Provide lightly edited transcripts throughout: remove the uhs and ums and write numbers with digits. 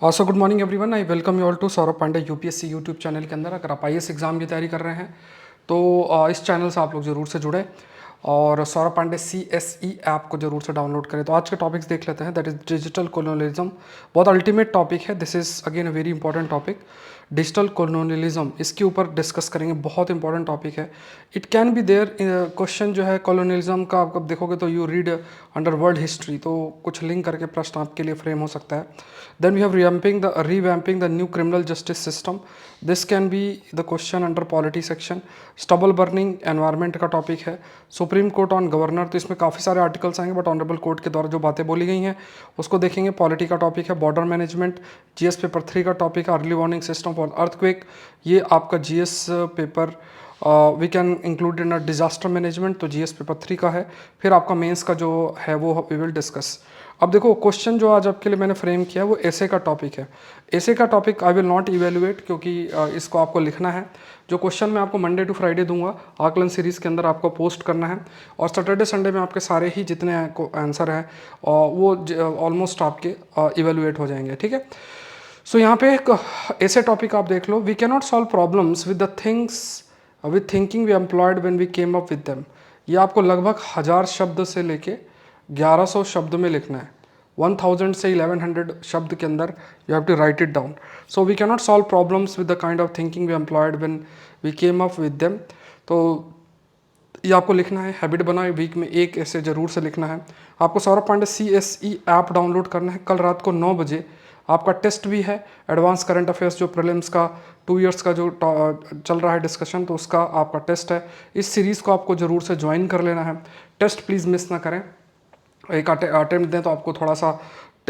So good morning everyone, I welcome you all to Saurabh Pandey UPSC YouTube channel के अंदर। अगर आप आईएएस एग्जाम की तैयारी कर रहे हैं तो इस चैनल से आप लोग ज़रूर से जुड़े और सौरभ पांडे CSE ऐप को जरूर से डाउनलोड करें। तो आज के टॉपिक्स देख लेते हैं, दैट इज डिजिटल कोलोनियलिज्म। बहुत अल्टीमेट टॉपिक है, this is again a very important topic. Digital colonialism, इसके ऊपर डिस्कस करेंगे, बहुत इंपॉर्टेंट टॉपिक है। It can be there question जो है कॉलोनियलिज्म का, आप देखोगे तो you read under world history, तो कुछ लिंक करके प्रश्न आपके लिए फ्रेम हो सकता है। Then we have revamping the new criminal justice system. This can be the question under polity section. Stubble burning environment का टॉपिक है। सुप्रीम कोर्ट ऑन गवर्नर, तो इसमें काफ़ी सारे आर्टिकल्स आएंगे, बट ऑनरेबल कोर्ट के द्वारा जो बातें बोली गई हैं उसको देखेंगे। पॉलिटी का टॉपिक है। बॉर्डर मैनेजमेंट, जीएस पेपर 3 का टॉपिक है। Early warning system for earthquake, ये आपका GS paper we can include in disaster management, तो जीएस पेपर 3 का है। फिर आपका मेंस का जो है वो वी विल डिस्कस। अब देखो क्वेश्चन जो आज आपके लिए मैंने फ्रेम किया है वो एसे का टॉपिक है। एसे का topic I will not evaluate, क्योंकि इसको आपको लिखना है। जो क्वेश्चन मैं आपको मंडे टू फ्राइडे दूंगा आकलन सीरीज़ के अंदर आपको पोस्ट करना है, और सैटरडे संडे में आपके सारे ही जितने आंसर हैं वो ऑलमोस्ट आपके इवेलुएट हो जाएंगे, ठीक है। सो यहाँ पे एक ऐसे टॉपिक आप देख लो। We can not solve problems with the things with thinking we employed when we came up with them. ये आपको लगभग 1000 शब्द से लेके 1100 शब्द में लिखना है। 1000 से 1100 शब्द के अंदर you have to write it down. So we can not solve problems with the kind of thinking we employed when we came up with them. तो ये आपको लिखना है, हैबिट बनाए, वीक में एक ऐसे जरूर से लिखना है। आपको Saurabh Pandey CSE app download करना है। कल रात को 9 बजे आपका टेस्ट भी है, एडवांस करंट अफेयर्स जो प्रीलिम्स का 2 इयर्स का जो चल रहा है डिस्कशन, तो उसका आपका टेस्ट है। इस सीरीज़ को आपको ज़रूर से ज्वाइन कर लेना है। टेस्ट प्लीज़ मिस ना करें, एक अटेम्प्ट दें तो आपको थोड़ा सा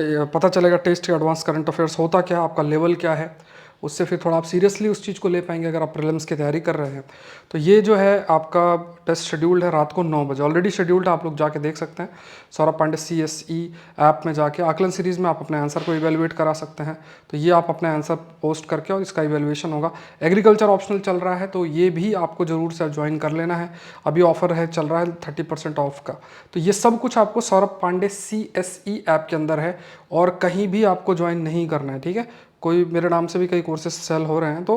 पता चलेगा टेस्ट या एडवांस करंट अफेयर्स होता क्या है, आपका लेवल क्या है। उससे फिर थोड़ा आप सीरियसली उस चीज़ को ले पाएंगे अगर आप प्रीलिम्स की तैयारी कर रहे हैं। तो ये जो है आपका टेस्ट शेड्यूल्ड है रात को 9 बजे, ऑलरेडी शेड्यूल्ड है, आप लोग जाके देख सकते हैं। सौरभ पांडे CSE ऐप में जाके आकलन सीरीज़ में आप अपने आंसर को इवेलुएट करा सकते हैं। तो ये आप अपने आंसर पोस्ट करके और इसका इवेलुएशन होगा। एग्रीकल्चर ऑप्शनल चल रहा है, तो ये भी आपको ज़रूर से ज्वाइन कर लेना है। अभी ऑफर है, चल रहा है 30% ऑफ का। तो ये सब कुछ आपको सौरभ पांडे CSE ऐप के अंदर है और कहीं भी आपको ज्वाइन नहीं करना है, ठीक है। कोई मेरे नाम से भी कई कोर्सेज सेल हो रहे हैं तो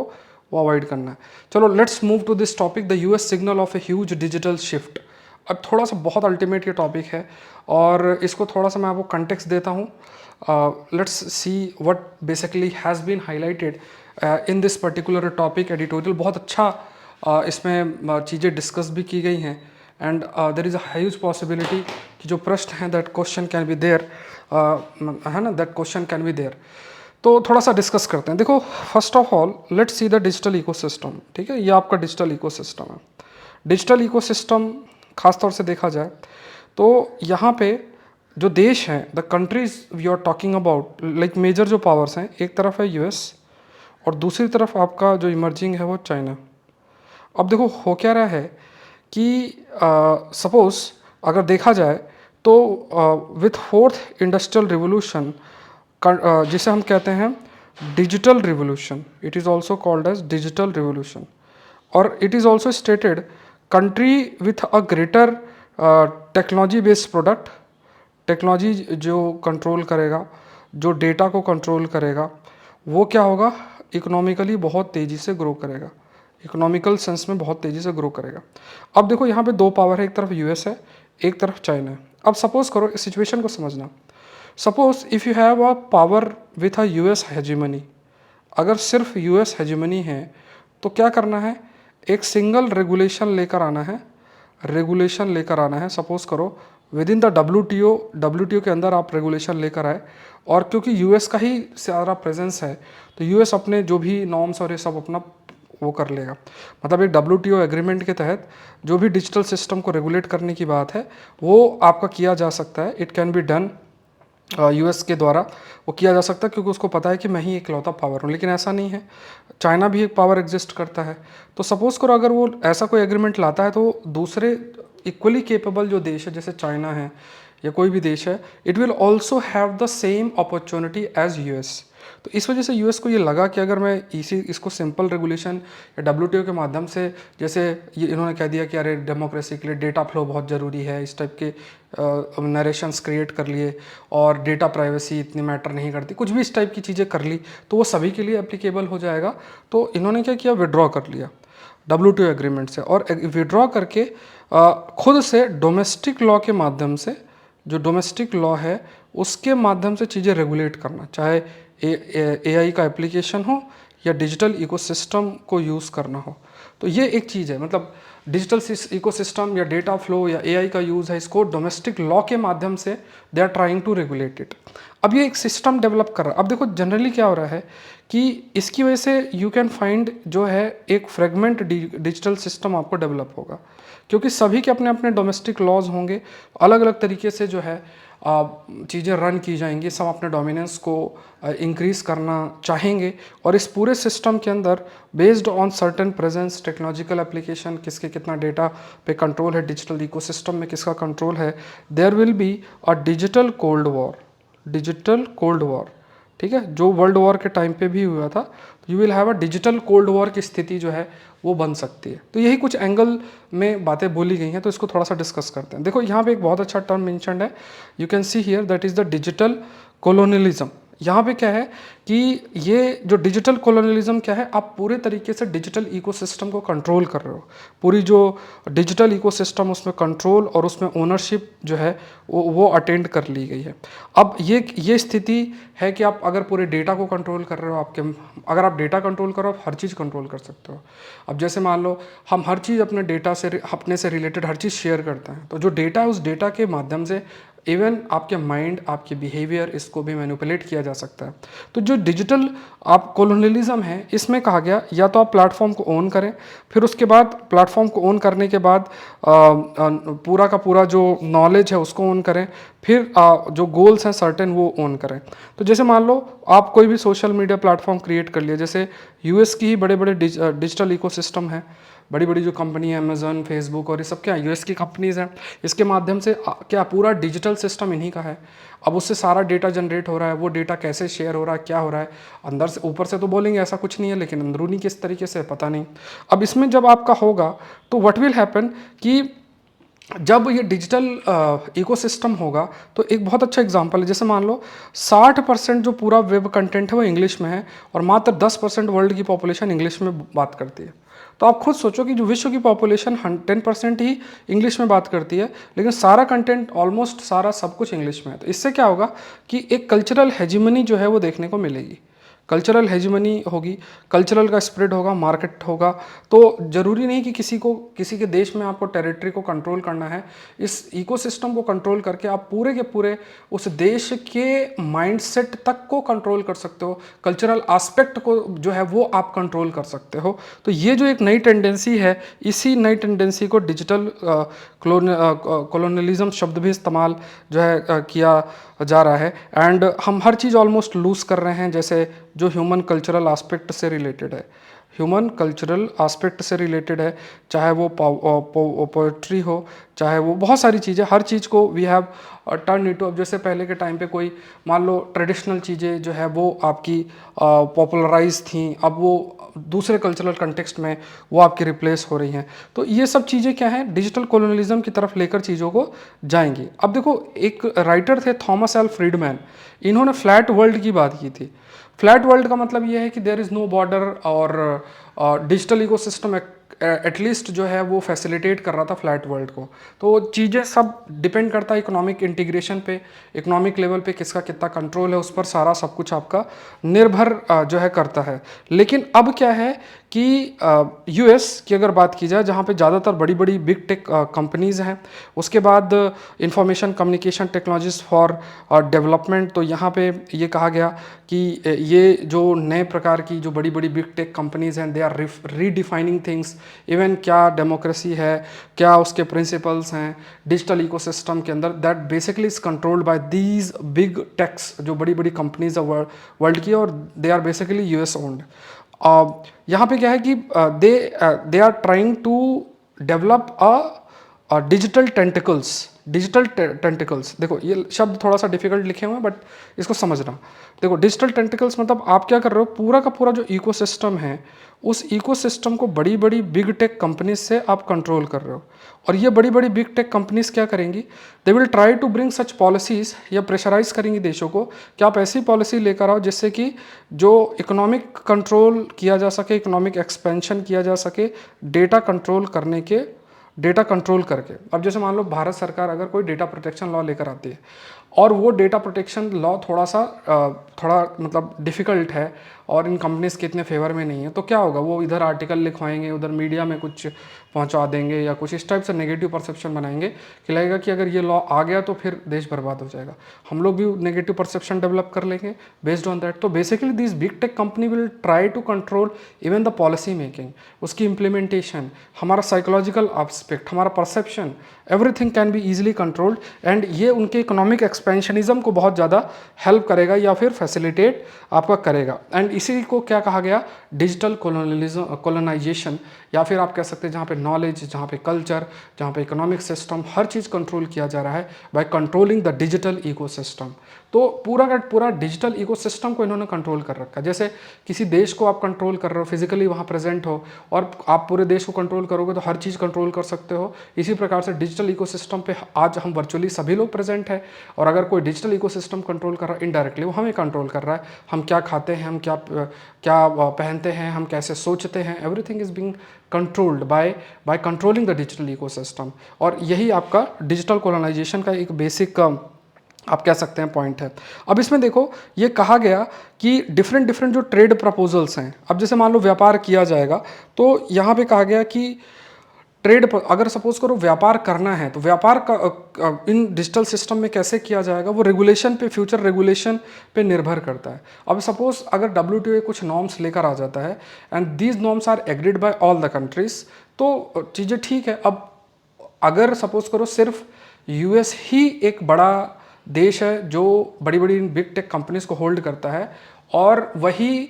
वो अवॉइड करना है। चलो let's move to this topic, the US signal of a huge digital shift. अब थोड़ा सा बहुत अल्टीमेट ये टॉपिक है और इसको थोड़ा सा मैं आपको कंटेक्स्ट देता हूँ। Let's see what basically has been highlighted in this particular topic editorial. बहुत अच्छा इसमें चीज़ें डिस्कस भी की गई हैं, and there is a huge possibility कि जो प्रश्न हैं that question can be there, है ना, that question can be there. तो थोड़ा सा डिस्कस करते हैं। देखो first of all let's see the digital ecosystem, ठीक है। ये आपका डिजिटल इकोसिस्टम है। डिजिटल इकोसिस्टम खासतौर से देखा जाए तो यहाँ पे जो देश हैं, the countries we are talking about, like major जो पावर्स हैं, एक तरफ है यूएस और दूसरी तरफ आपका जो इमर्जिंग है वो चाइना। अब देखो हो क्या रहा है कि सपोज अगर देखा जाए तो विथ फोर्थ इंडस्ट्रियल रिवोल्यूशन, जिसे हम कहते हैं digital revolution, it is also called as digital revolution, और it is also stated country with a greater technology based product. Technology जो कंट्रोल करेगा, जो डेटा को कंट्रोल करेगा, वो क्या होगा, इकोनॉमिकली बहुत तेज़ी से ग्रो करेगा, इकोनॉमिकल सेंस में बहुत तेज़ी से ग्रो करेगा। अब देखो यहाँ पे दो पावर है, एक तरफ यूएस है, एक तरफ चाइना है। अब सपोज करो, इस सिचुएशन को समझना। Suppose if you have a power with a US hegemony, अगर सिर्फ यूएस हेजिमनी है तो क्या करना है, एक सिंगल रेगुलेशन लेकर आना है, रेगुलेशन लेकर आना है। सपोज करो विद इन द डब्ल्यू के अंदर आप रेगुलेशन लेकर आए, और क्योंकि यूएस का ही सारा प्रेजेंस है तो यूएस अपने जो भी नॉर्म्स और ये सब अपना वो कर लेगा। मतलब एक डब्ल्यू एग्रीमेंट के तहत जो भी डिजिटल सिस्टम को रेगुलेट करने की बात है वो आपका किया जा सकता है। It can be done US के द्वारा, वो किया जा सकता है क्योंकि उसको पता है कि मैं ही इकलौता पावर हूँ। लेकिन ऐसा नहीं है, चाइना भी एक पावर एग्जिस्ट करता है। तो सपोज करो अगर वो ऐसा कोई एग्रीमेंट लाता है तो दूसरे इक्वली केपेबल जो देश है, जैसे चाइना है या कोई भी देश है, it will also have the same opportunity as US. तो इस वजह से यूएस को ये लगा कि अगर मैं इसको सिंपल रेगुलेशन या डब्ल्यूटीओ के माध्यम से, जैसे ये इन्होंने कह दिया कि अरे डेमोक्रेसी के लिए डेटा फ्लो बहुत ज़रूरी है, इस टाइप के नरेशंस क्रिएट कर लिए, और डेटा प्राइवेसी इतनी मैटर नहीं करती, कुछ भी इस टाइप की चीज़ें कर ली, तो वो सभी के लिए एप्लीकेबल हो जाएगा। तो इन्होंने क्या किया, विड्रॉ कर लिया WTO एग्रीमेंट से, और विड्रॉ करके खुद से डोमेस्टिक लॉ के माध्यम से, जो डोमेस्टिक लॉ है उसके माध्यम से चीज़ें रेगुलेट करना, चाहे AI का एप्लीकेशन हो या डिजिटल इकोसिस्टम को यूज़ करना हो। तो ये एक चीज़ है, मतलब डिजिटल इकोसिस्टम या डेटा फ्लो या AI का यूज़ है, इसको डोमेस्टिक लॉ के माध्यम से they are trying to regulate it. अब ये एक सिस्टम डेवलप कर रहा है। अब देखो जनरली क्या हो रहा है कि इसकी वजह से यू कैन फाइंड जो है एक फ्रेगमेंट डिजिटल सिस्टम आपको डेवलप होगा, क्योंकि सभी के अपने अपने डोमेस्टिक लॉज होंगे, अलग अलग तरीके से जो है चीज़ें रन की जाएंगी, सब अपने डोमिनेंस को इंक्रीज करना चाहेंगे, और इस पूरे सिस्टम के अंदर based on certain presence, technological application, किसके कितना डेटा पे कंट्रोल है, डिजिटल इकोसिस्टम में किसका कंट्रोल है, there will be a digital cold war, digital cold war, ठीक है, जो वर्ल्ड वॉर के टाइम पे भी हुआ था। You will have a digital cold war की स्थिति जो है वो बन सकती है। तो यही कुछ एंगल में बातें बोली गई हैं, तो इसको थोड़ा सा डिस्कस करते हैं। देखो यहाँ पे एक बहुत अच्छा टर्म मेंशन्ड है, you can see here, that is the digital colonialism. यहाँ पे क्या है कि ये जो डिजिटल कोलोनियलिज्म क्या है, आप पूरे तरीके से डिजिटल इकोसिस्टम को कंट्रोल कर रहे हो, पूरी जो डिजिटल इकोसिस्टम उसमें कंट्रोल और उसमें ओनरशिप जो है वो अटेंड कर ली गई है। अब ये स्थिति है कि आप अगर पूरे डेटा को कंट्रोल कर रहे हो, अगर आप डेटा कंट्रोल करो, आप हर चीज़ कंट्रोल कर सकते हो। अब जैसे मान लो हम हर चीज़ अपने से रिलेटेड हर चीज़ शेयर करते हैं, तो जो डेटा है उस डेटा के माध्यम से इवन आपके माइंड, आपके बिहेवियर, इसको भी मैनिपुलेट किया जा सकता है। तो जो डिजिटल आप कोलोनियलिज्म है, इसमें कहा गया या तो आप प्लेटफॉर्म को ओन करें, फिर उसके बाद प्लेटफॉर्म को ओन करने के बाद पूरा का पूरा जो नॉलेज है उसको ओन करें, फिर जो गोल्स हैं सर्टेन वो ओन करें। तो जैसे मान लो आप कोई भी सोशल मीडिया प्लेटफॉर्म क्रिएट कर लिया, जैसे यूएस की ही बड़े बड़े डिजिटल इकोसिस्टम है, बड़ी बड़ी जो कंपनी है अमेजन, फेसबुक और ये सब क्या यूएस की कंपनीज हैं, इसके माध्यम से क्या पूरा डिजिटल सिस्टम इन्हीं का है। अब उससे सारा डेटा जनरेट हो रहा है, वो डेटा कैसे शेयर हो रहा है, क्या हो रहा है, अंदर से ऊपर से तो बोलेंगे ऐसा कुछ नहीं है, लेकिन अंदरूनी किस तरीके से पता नहीं। अब इसमें जब आपका होगा तो व्हाट विल हैपन कि जब ये डिजिटल इकोसिस्टम होगा, तो एक बहुत अच्छा एग्जांपल है, जैसे मान लो 60% जो पूरा वेब कंटेंट है वो इंग्लिश में है, और मात्र 10% वर्ल्ड की पॉपुलेशन इंग्लिश में बात करती है। तो आप खुद सोचो कि जो विश्व की पॉपुलेशन 10% ही इंग्लिश में बात करती है, लेकिन सारा कंटेंट ऑलमोस्ट सारा सब कुछ इंग्लिश में है। तो इससे क्या होगा कि एक कल्चरल हेजिमनी जो है वो देखने को मिलेगी, कल्चरल हेजिमनी होगी, कल्चरल का स्प्रेड होगा, मार्केट होगा। तो ज़रूरी नहीं कि किसी के देश में आपको टेरिटरी को कंट्रोल करना है, इस इकोसिस्टम को कंट्रोल करके आप पूरे के पूरे उस देश के माइंडसेट तक को कंट्रोल कर सकते हो, कल्चरल एस्पेक्ट को जो है वो आप कंट्रोल कर सकते हो। तो ये जो एक नई टेंडेंसी है, इसी नई टेंडेंसी को डिजिटल कॉलोनियलिज्म शब्द भी इस्तेमाल जो है किया जा रहा है। एंड हम हर चीज़ ऑलमोस्ट लूज़ कर रहे हैं, जैसे जो ह्यूमन कल्चरल एस्पेक्ट से रिलेटेड है, ह्यूमन कल्चरल एस्पेक्ट से रिलेटेड है, चाहे वो पोएट्री हो, चाहे वो बहुत सारी चीज़ें, हर चीज़ को वी हैव टर्न इनटू। अब जैसे पहले के टाइम पे कोई मान लो ट्रेडिशनल चीज़ें जो है वो आपकी पॉपुलराइज थी, अब वो दूसरे कल्चरल कंटेक्स्ट में वो आपकी रिप्लेस हो रही हैं। तो ये सब चीज़ें क्या हैं, डिजिटल कॉलोनियलिज्म की तरफ लेकर चीज़ों को जाएंगी। अब देखो एक राइटर थे थॉमस एल फ्रीडमैन, इन्होंने फ्लैट वर्ल्ड की बात की थी। फ्लैट वर्ल्ड का मतलब ये है कि देयर इज़ नो बॉर्डर, और डिजिटल इकोसिस्टम एटलीस्ट जो है वो फैसिलिटेट कर रहा था फ्लैट वर्ल्ड को। तो चीज़ें सब डिपेंड करता है इकोनॉमिक इंटीग्रेशन पे, इकोनॉमिक लेवल पे किसका कितना कंट्रोल है, उस पर सारा सब कुछ आपका निर्भर जो है करता है। लेकिन अब क्या है कि यूएस की अगर बात की जाए, जहाँ पे ज़्यादातर बड़ी बड़ी बिग टेक कंपनीज़ हैं, उसके बाद information communication technologies for development, तो यहाँ पे ये कहा गया कि ये जो नए प्रकार की जो बड़ी बड़ी बिग टेक कंपनीज़ हैं, they are redefining things, even क्या डेमोक्रेसी है, क्या उसके प्रिंसिपल्स हैं डिजिटल इकोसिस्टम के अंदर, that basically is controlled by these big techs, जो बड़ी बड़ी कंपनीज है वर्ल्ड की, और they are basically US owned. यहाँ पे क्या है कि they are trying to develop a digital tentacles, digital tentacles, देखो ये शब्द थोड़ा सा डिफिकल्ट लिखे हुए हैं बट इसको समझना। देखो डिजिटल टेंटिकल्स मतलब आप क्या कर रहे हो, पूरा का पूरा जो इकोसिस्टम है उस इकोसिस्टम को बड़ी बड़ी बिग टेक कंपनीज से आप कंट्रोल कर रहे हो। और ये बड़ी बड़ी बिग टेक कंपनीज क्या करेंगी, they will try to bring such policies, या प्रेशराइज करेंगी देशों को कि आप ऐसी पॉलिसी लेकर आओ जिससे कि जो इकोनॉमिक कंट्रोल किया जा सके, इकोनॉमिक एक्सपेंशन किया जा सके, डेटा कंट्रोल करने के, डेटा कंट्रोल करके। अब जैसे मान लो भारत सरकार अगर कोई डेटा प्रोटेक्शन लॉ लेकर आती है और वो डेटा प्रोटेक्शन लॉ थोड़ा मतलब डिफ़िकल्ट है और इन कंपनीज़ के इतने फेवर में नहीं है, तो क्या होगा, वो इधर आर्टिकल लिखवाएंगे, उधर मीडिया में कुछ पहुंचा देंगे या कुछ इस टाइप से नेगेटिव परसेप्शन बनाएंगे कि लगेगा कि अगर ये लॉ आ गया तो फिर देश बर्बाद हो जाएगा। हम लोग भी नेगेटिव परसेप्शन डेवलप कर लेंगे बेस्ड ऑन दैट। तो basically this big tech company will try to control even the policy making, उसकी इम्प्लीमेंटेशन, हमारा साइकोलॉजिकल एस्पेक्ट, हमारा perception, everything can be easily controlled. And ये उनके इकोनॉमिक एक्सपेंशनिज्म को बहुत ज़्यादा हेल्प करेगा या फिर फैसिलिटेट आपका करेगा। एंड इसी को क्या कहा गया, डिजिटल कोलोनाइजेशन, या फिर आप कह सकते हैं जहाँ पे नॉलेज, जहाँ पे कल्चर, जहाँ पे इकोनॉमिक सिस्टम, हर चीज़ कंट्रोल किया जा रहा है by controlling the digital ecosystem. तो पूरा का पूरा डिजिटल इकोसिस्टम को इन्होंने कंट्रोल कर रखा है। जैसे किसी देश को आप कंट्रोल कर रहे हो, फिजिकली वहाँ प्रेजेंट हो और आप पूरे देश को कंट्रोल करोगे तो हर चीज़ कंट्रोल कर सकते हो। इसी प्रकार से डिजिटल इकोसिस्टम पे आज हम वर्चुअली सभी लोग प्रेजेंट हैं, और अगर कोई डिजिटल इकोसिस्टम कंट्रोल कर रहा है इनडायरेक्टली, वो हमें कंट्रोल कर रहा है। हम क्या खाते हैं, हम क्या क्या पहनते हैं, हम कैसे सोचते हैं, everything is being controlled by controlling the digital ecosystem. और यही आपका डिजिटल कोलोनाइजेशन का एक बेसिक आप कह सकते हैं पॉइंट है। अब इसमें देखो ये कहा गया कि डिफरेंट डिफरेंट जो ट्रेड प्रपोजल्स हैं, अब जैसे मान लो व्यापार किया जाएगा तो यहाँ पे कहा गया कि ट्रेड, अगर सपोज करो व्यापार करना है तो व्यापार का इन डिजिटल सिस्टम में कैसे किया जाएगा, वो रेगुलेशन पे, फ्यूचर रेगुलेशन पे निर्भर करता है। अब सपोज अगर WTO कुछ नॉर्म्स लेकर आ जाता है and these norms are agreed by all the countries, तो चीज़ें ठीक है। अब अगर सपोज करो सिर्फ US ही एक बड़ा देश है जो बड़ी बड़ी बिग टेक कंपनीज को होल्ड करता है, और वही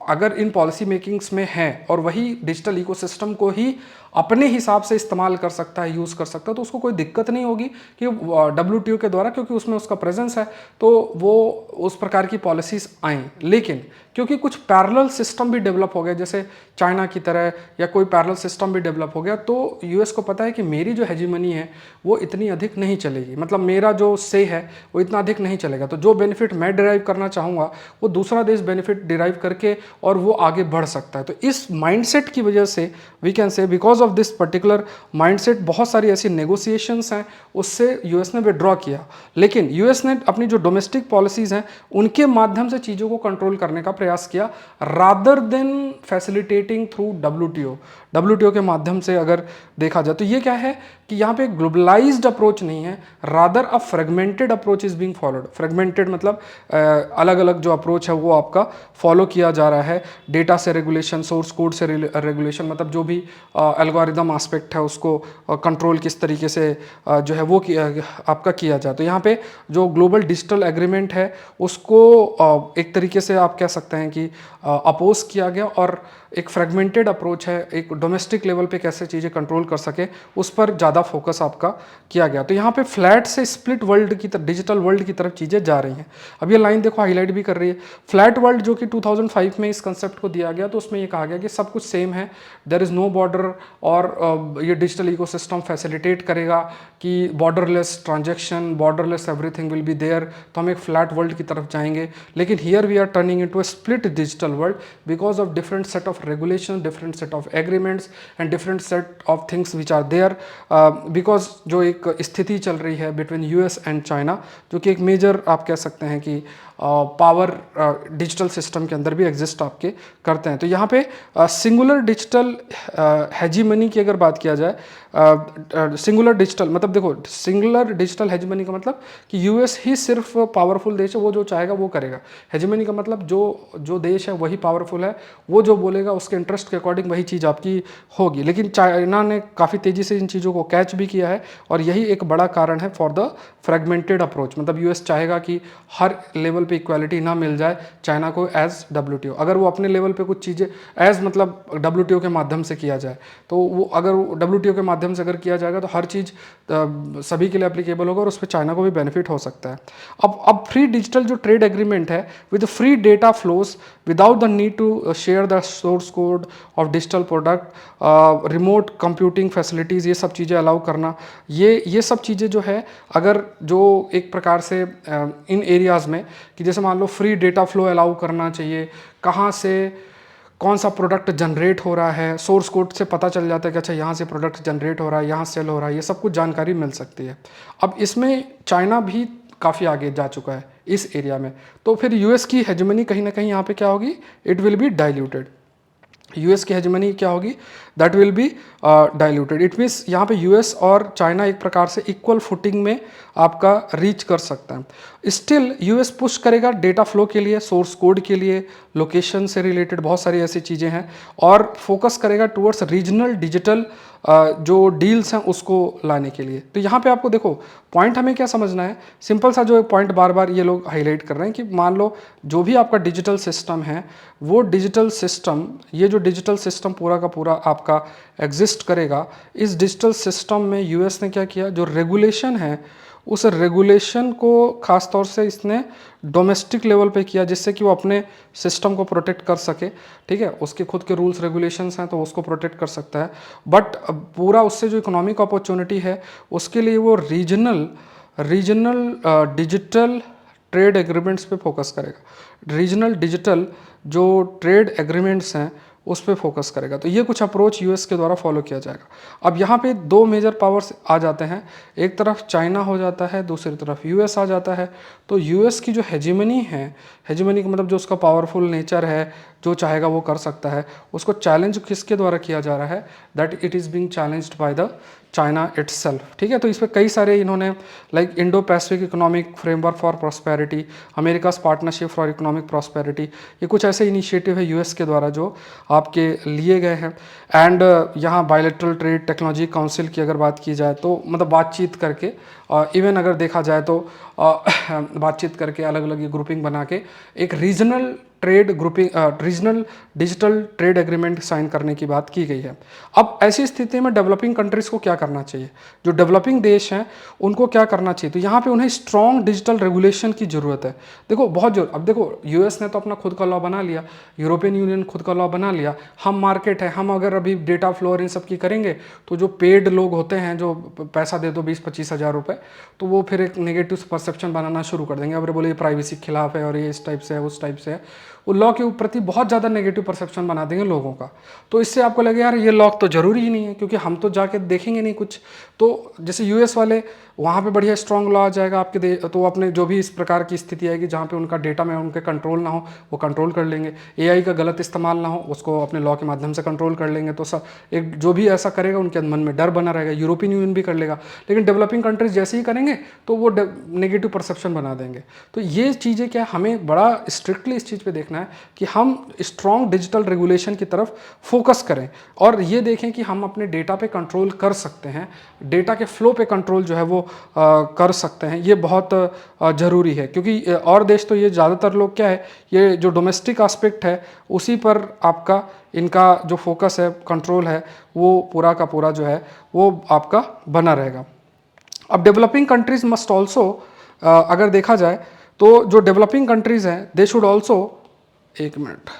अगर इन पॉलिसी मेकिंग्स में है और वही डिजिटल इकोसिस्टम को ही अपने हिसाब से इस्तेमाल कर सकता है, यूज़ कर सकता है, तो उसको कोई दिक्कत नहीं होगी कि WTO के द्वारा, क्योंकि उसमें उसका प्रेजेंस है, तो वो उस प्रकार की पॉलिसीज़ आएँ। लेकिन क्योंकि कुछ पैरेलल सिस्टम भी डेवलप हो गया, जैसे चाइना की तरह या कोई पैरेलल सिस्टम भी डेवलप हो गया, तो US को पता है कि मेरी जो हेजीमनी है वो इतनी अधिक नहीं चलेगी, मतलब मेरा जो से है वो इतना अधिक नहीं चलेगा, तो जो बेनिफिट मैं डिराइव करना चाहूँगा वो दूसरा देश बेनिफिट डिराइव करके और वो आगे बढ़ सकता है। तो इस माइंडसेट की वजह से we can say because of this particular mindset बहुत सारी ऐसी नेगोशिएशंस हैं उससे US ने विड्रॉ किया। लेकिन US ने अपनी जो डोमेस्टिक पॉलिसीज़ हैं उनके माध्यम से चीज़ों को कंट्रोल करने का प्रयास किया, rather than facilitating through WTO के माध्यम से अगर देखा जाए तो ये क्या है कि यहाँ पे ग्लोबलाइज्ड अप्रोच नहीं है, rather a fragmented approach is being followed. Fragmented मतलब अलग अलग जो अप्रोच है वो आपका फॉलो किया जा रहा है। डेटा से रेगुलेशन, सोर्स कोड से रेगुलेशन, मतलब जो भी एल्गोरिदम एस्पेक्ट है उसको कंट्रोल किस तरीके से जो है वो आपका किया जाए। तो यहाँ पे जो ग्लोबल डिजिटल एग्रीमेंट है उसको एक तरीके से आप कह सकते हैं कि अपोज किया गया, और एक फ्रेगमेंटेड अप्रोच है, एक डोमेस्टिक लेवल पे कैसे चीज़ें कंट्रोल कर सके उस पर ज़्यादा फोकस आपका किया गया। तो यहाँ पे फ्लैट से स्प्लिट वर्ल्ड की तरफ, डिजिटल वर्ल्ड की तरफ चीज़ें जा रही हैं। अब ये लाइन देखो हाईलाइट भी कर रही है फ्लैट वर्ल्ड, जो कि 2005 में इस कंसेप्ट को दिया गया, तो उसमें ये कहा गया कि सब कुछ सेम है, देयर इज़ नो बॉर्डर, और ये डिजिटल इकोसिस्टम फैसिलिटेट करेगा कि borderless transaction, borderless everything will be there, तो हम एक फ्लैट वर्ल्ड की तरफ जाएंगे। लेकिन here we are turning into a split digital world because of different set of regulation, different set of agreements and different set of things which are there, because जो एक स्थिति चल रही है बिटवीन US एंड चाइना, जो कि एक major आप कह सकते हैं कि पावर डिजिटल सिस्टम के अंदर भी एग्जिस्ट आपके करते हैं। तो यहाँ पे सिंगुलर डिजिटल हेजीमनी की अगर बात किया जाए, सिंगुलर डिजिटल मतलब देखो सिंगुलर डिजिटल हेजीमनी का मतलब कि US ही सिर्फ पावरफुल देश है, वो जो चाहेगा वो करेगा। हेजीमनी का मतलब जो देश है वही पावरफुल है, वो जो बोलेगा उसके इंटरेस्ट के अकॉर्डिंग वही चीज़ आपकी होगी। लेकिन चाइना ने काफ़ी तेज़ी से इन चीज़ों को कैच भी किया है, और यही एक बड़ा कारण है फॉर द फ्रेगमेंटेड अप्रोच। मतलब US चाहेगा कि हर लेवल पे इक्वालिटी ना मिल जाए चाइना को एज WTO। अगर वो अपने लेवल पे कुछ चीज़ें एज मतलब WTO के माध्यम से किया जाए, तो वो अगर WTO के माध्यम से अगर किया जाएगा तो हर चीज़ सभी के लिए एप्लीकेबल होगा और उस पर चाइना को भी बेनिफिट हो सकता है। अब फ्री डिजिटल जो ट्रेड एग्रीमेंट है with free data flows without the need to share the source code of digital product, remote computing facilities, ये सब चीज़ें अलाउ करना, ये सब चीज़ें जो है अगर जो एक प्रकार से इन एरियाज़ में कि जैसे मान लो फ्री डेटा फ्लो अलाउ करना चाहिए, कहाँ से कौन सा प्रोडक्ट जनरेट हो रहा है, सोर्स कोड से पता चल जाता है कि अच्छा यहाँ से प्रोडक्ट जनरेट हो रहा है, यहाँ सेल हो रहा है, ये सब कुछ जानकारी मिल सकती है। अब इसमें चाइना भी काफ़ी आगे जा चुका है इस एरिया में, तो फिर यूएस की हेजेमनी कहीं ना कहीं यहाँ पे क्या होगी, it will be diluted. US की हेजेमनी क्या होगी, that will be diluted. It means यहाँ पे यूएस और चाइना एक प्रकार से इक्वल फुटिंग में आपका रीच कर सकता है। स्टिल यूएस पुश करेगा डेटा फ्लो के लिए, सोर्स कोड के लिए, लोकेशन से रिलेटेड बहुत सारी ऐसी चीज़ें हैं, और फोकस करेगा टुवर्ड्स रीजनल डिजिटल जो डील्स हैं उसको लाने के लिए। तो यहाँ पे आपको देखो पॉइंट हमें क्या समझना है, सिंपल सा जो पॉइंट बार बार ये लोग हाईलाइट कर रहे हैं कि मान लो जो भी आपका डिजिटल सिस्टम है, वो डिजिटल सिस्टम, ये जो डिजिटल सिस्टम पूरा का पूरा आपका एग्जिस्ट करेगा, इस डिजिटल सिस्टम में यूएस ने क्या किया, जो रेगुलेशन है उस रेगुलेशन को खास तौर से इसने डोमेस्टिक लेवल पे किया, जिससे कि वो अपने सिस्टम को प्रोटेक्ट कर सके। ठीक है, उसके खुद के रूल्स रेगुलेशंस हैं तो उसको प्रोटेक्ट कर सकता है, बट पूरा उससे जो इकोनॉमिक अपॉर्चुनिटी है उसके लिए वो रीजनल डिजिटल ट्रेड एग्रीमेंट्स पे फोकस करेगा। रीजनल डिजिटल जो ट्रेड एग्रीमेंट्स हैं उस पर फोकस करेगा। तो ये कुछ अप्रोच यूएस के द्वारा फॉलो किया जाएगा। अब यहाँ पे दो मेजर पावर्स आ जाते हैं, एक तरफ चाइना हो जाता है, दूसरी तरफ यूएस आ जाता है। तो यूएस की जो हेजिमनी है, हेजिमनी का मतलब जो उसका पावरफुल नेचर है, जो चाहेगा वो कर सकता है, उसको चैलेंज किसके द्वारा किया जा रहा है, that it is being challenged by the China itself. ठीक है, तो इस पर कई सारे इन्होंने like Indo Pacific economic framework for prosperity, America's partnership for economic prosperity, ये कुछ ऐसे इनिशिएटिव है यूएस के द्वारा जो आपके लिए गए हैं। एंड यहाँ बायलैटरल ट्रेड टेक्नोलॉजी काउंसिल की अगर बात की जाए तो मतलब बातचीत करके, इवन अगर देखा जाए तो बातचीत करके अलग अलग ग्रुपिंग बना के एक regional trade grouping, regional digital trade agreement sign करने की बात की गई है। अब ऐसी स्थिति में डेवलपिंग कंट्रीज़ को क्या करना चाहिए, जो डेवलपिंग देश हैं उनको क्या करना चाहिए, तो यहाँ पे उन्हें स्ट्रॉन्ग डिजिटल रेगुलेशन की ज़रूरत है। देखो बहुत जरूर, अब देखो यूएस ने तो अपना खुद का लॉ बना लिया, यूरोपियन यूनियन खुद का लॉ बना लिया, हम मार्केट है, हम अगर अभी डेटा फ्लो और इन सब की करेंगे तो जो पेड लोग होते हैं, जो पैसा दे दो 20-25 हज़ार रुपये, तो वो फिर एक नेगेटिव परसेप्शन बनाना शुरू कर देंगे। अब बोले प्राइवेसी के खिलाफ है और ये इस टाइप से है, उस टाइप से है, वो लॉ के प्रति बहुत ज़्यादा नेगेटिव परसेप्शन बना देंगे लोगों का। तो इससे आपको लगे यार ये लॉ तो ज़रूरी ही नहीं है, क्योंकि हम तो जाके देखेंगे नहीं कुछ। तो जैसे यूएस वाले, वहाँ पे बढ़िया स्ट्रॉन्ग लॉ आ जाएगा आपके तो अपने जो भी इस प्रकार की स्थिति आएगी जहाँ पे उनका डेटा में उनके कंट्रोल ना हो, वो कंट्रोल कर लेंगे। एआई का गलत इस्तेमाल ना हो, उसको अपने लॉ के माध्यम से कंट्रोल कर लेंगे। तो सब एक जो भी ऐसा करेगा उनके मन में डर बना रहेगा। यूरोपियन यूनियन भी कर लेगा, लेकिन डेवलपिंग कंट्रीज जैसे ही करेंगे तो वो नेगेटिव परसेप्शन बना देंगे। तो ये चीज़ें क्या, हमें बड़ा स्ट्रिक्टली इस चीज़ पे देखना है कि हम स्ट्रॉन्ग डिजिटल रेगुलेशन की तरफ फोकस करें और ये देखें कि हम अपने डेटा पे कंट्रोल कर सकते हैं, डेटा के फ्लो पे कंट्रोल जो है वो कर सकते हैं। ये बहुत ज़रूरी है, क्योंकि और देश तो ये ज़्यादातर लोग क्या है, ये जो डोमेस्टिक एस्पेक्ट है उसी पर आपका इनका जो फोकस है, कंट्रोल है, वो पूरा का पूरा जो है वो आपका बना रहेगा। अब डेवलपिंग कंट्रीज मस्ट ऑल्सो, अगर देखा जाए तो जो डेवलपिंग कंट्रीज हैं दे शुड ऑल्सो, एक मिनट,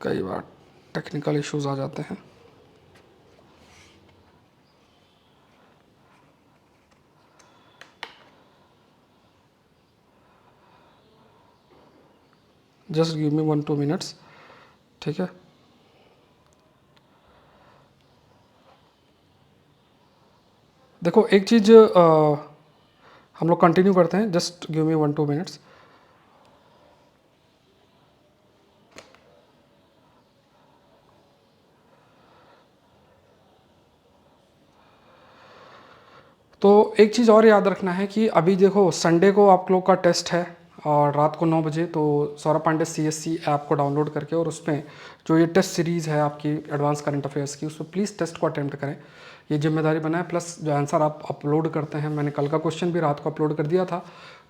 कई बार टेक्निकल इश्यूज आ जाते हैं। जस्ट गिव मी 1-2 मिनट्स, ठीक है। देखो एक चीज़ हम लोग कंटिन्यू करते हैं, जस्ट गिव मी 1-2 मिनट्स। तो एक चीज़ और याद रखना है कि अभी देखो संडे को आप लोग का टेस्ट है, और रात को 9 बजे। तो सौरभ पांडे CSE ऐप को डाउनलोड करके और उसमें जो ये टेस्ट सीरीज़ है आपकी एडवांस करंट अफेयर्स की, उसमें प्लीज़ टेस्ट को अटैम्प्ट करें, ये जिम्मेदारी बनाए। प्लस जो आंसर आप अपलोड करते हैं, मैंने कल का क्वेश्चन भी रात को अपलोड कर दिया था,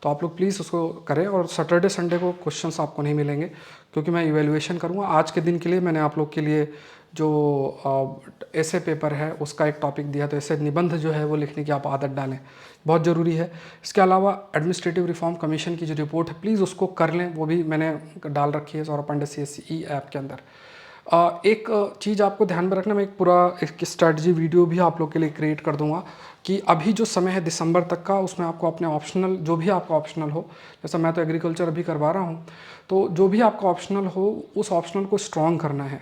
तो आप लोग प्लीज़ उसको करें। और सैटरडे संडे को क्वेश्चंस आपको नहीं मिलेंगे क्योंकि मैं इवैल्यूएशन करूँगा। आज के दिन के लिए मैंने आप लोग के लिए जो ऐसे पेपर है उसका एक टॉपिक दिया, तो ऐसे निबंध जो है वो लिखने की आप आदत डालें, बहुत ज़रूरी है। इसके अलावा एडमिनिस्ट्रेटिव रिफॉर्म कमीशन की जो रिपोर्ट है प्लीज़ उसको कर लें, वो भी मैंने डाल रखी है सौरभ पांडे CSE ऐप के अंदर। एक चीज़ आपको ध्यान में रखना, मैं एक पूरा एक स्ट्रैटेजी वीडियो भी आप लोग के लिए क्रिएट कर दूंगा कि अभी जो समय है दिसंबर तक का, उसमें आपको अपने ऑप्शनल जो भी आपका ऑप्शनल हो, जैसा मैं तो एग्रीकल्चर अभी करवा रहा हूँ, तो जो भी आपका ऑप्शनल हो उस ऑप्शनल को स्ट्रॉन्ग करना है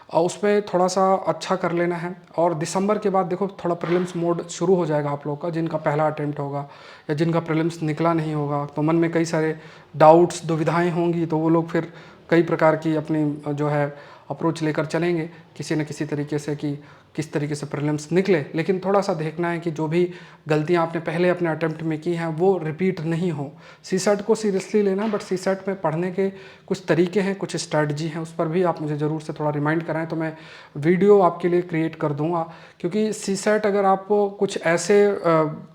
और उस पर थोड़ा सा अच्छा कर लेना है। और दिसंबर के बाद देखो थोड़ा प्रीलिम्स मोड शुरू हो जाएगा आप लोग का, जिनका पहला अटेम्प्ट होगा या जिनका प्रीलिम्स निकला नहीं होगा, तो मन में कई सारे डाउट्स दुविधाएं होंगी, तो वो लोग फिर कई प्रकार की अपनी जो है अप्रोच लेकर चलेंगे किसी न किसी तरीके से कि किस तरीके से प्रीलिम्स निकले। लेकिन थोड़ा सा देखना है कि जो भी गलतियां आपने पहले अपने अटेम्प्ट में की हैं वो रिपीट नहीं हो। CSET को सीरियसली लेना, बट CSET में पढ़ने के कुछ तरीके हैं, कुछ स्ट्रैटेजी हैं, उस पर भी आप मुझे ज़रूर से थोड़ा रिमाइंड कराएं, तो मैं वीडियो आपके लिए क्रिएट कर दूंगा। क्योंकि CSET अगर आप कुछ ऐसे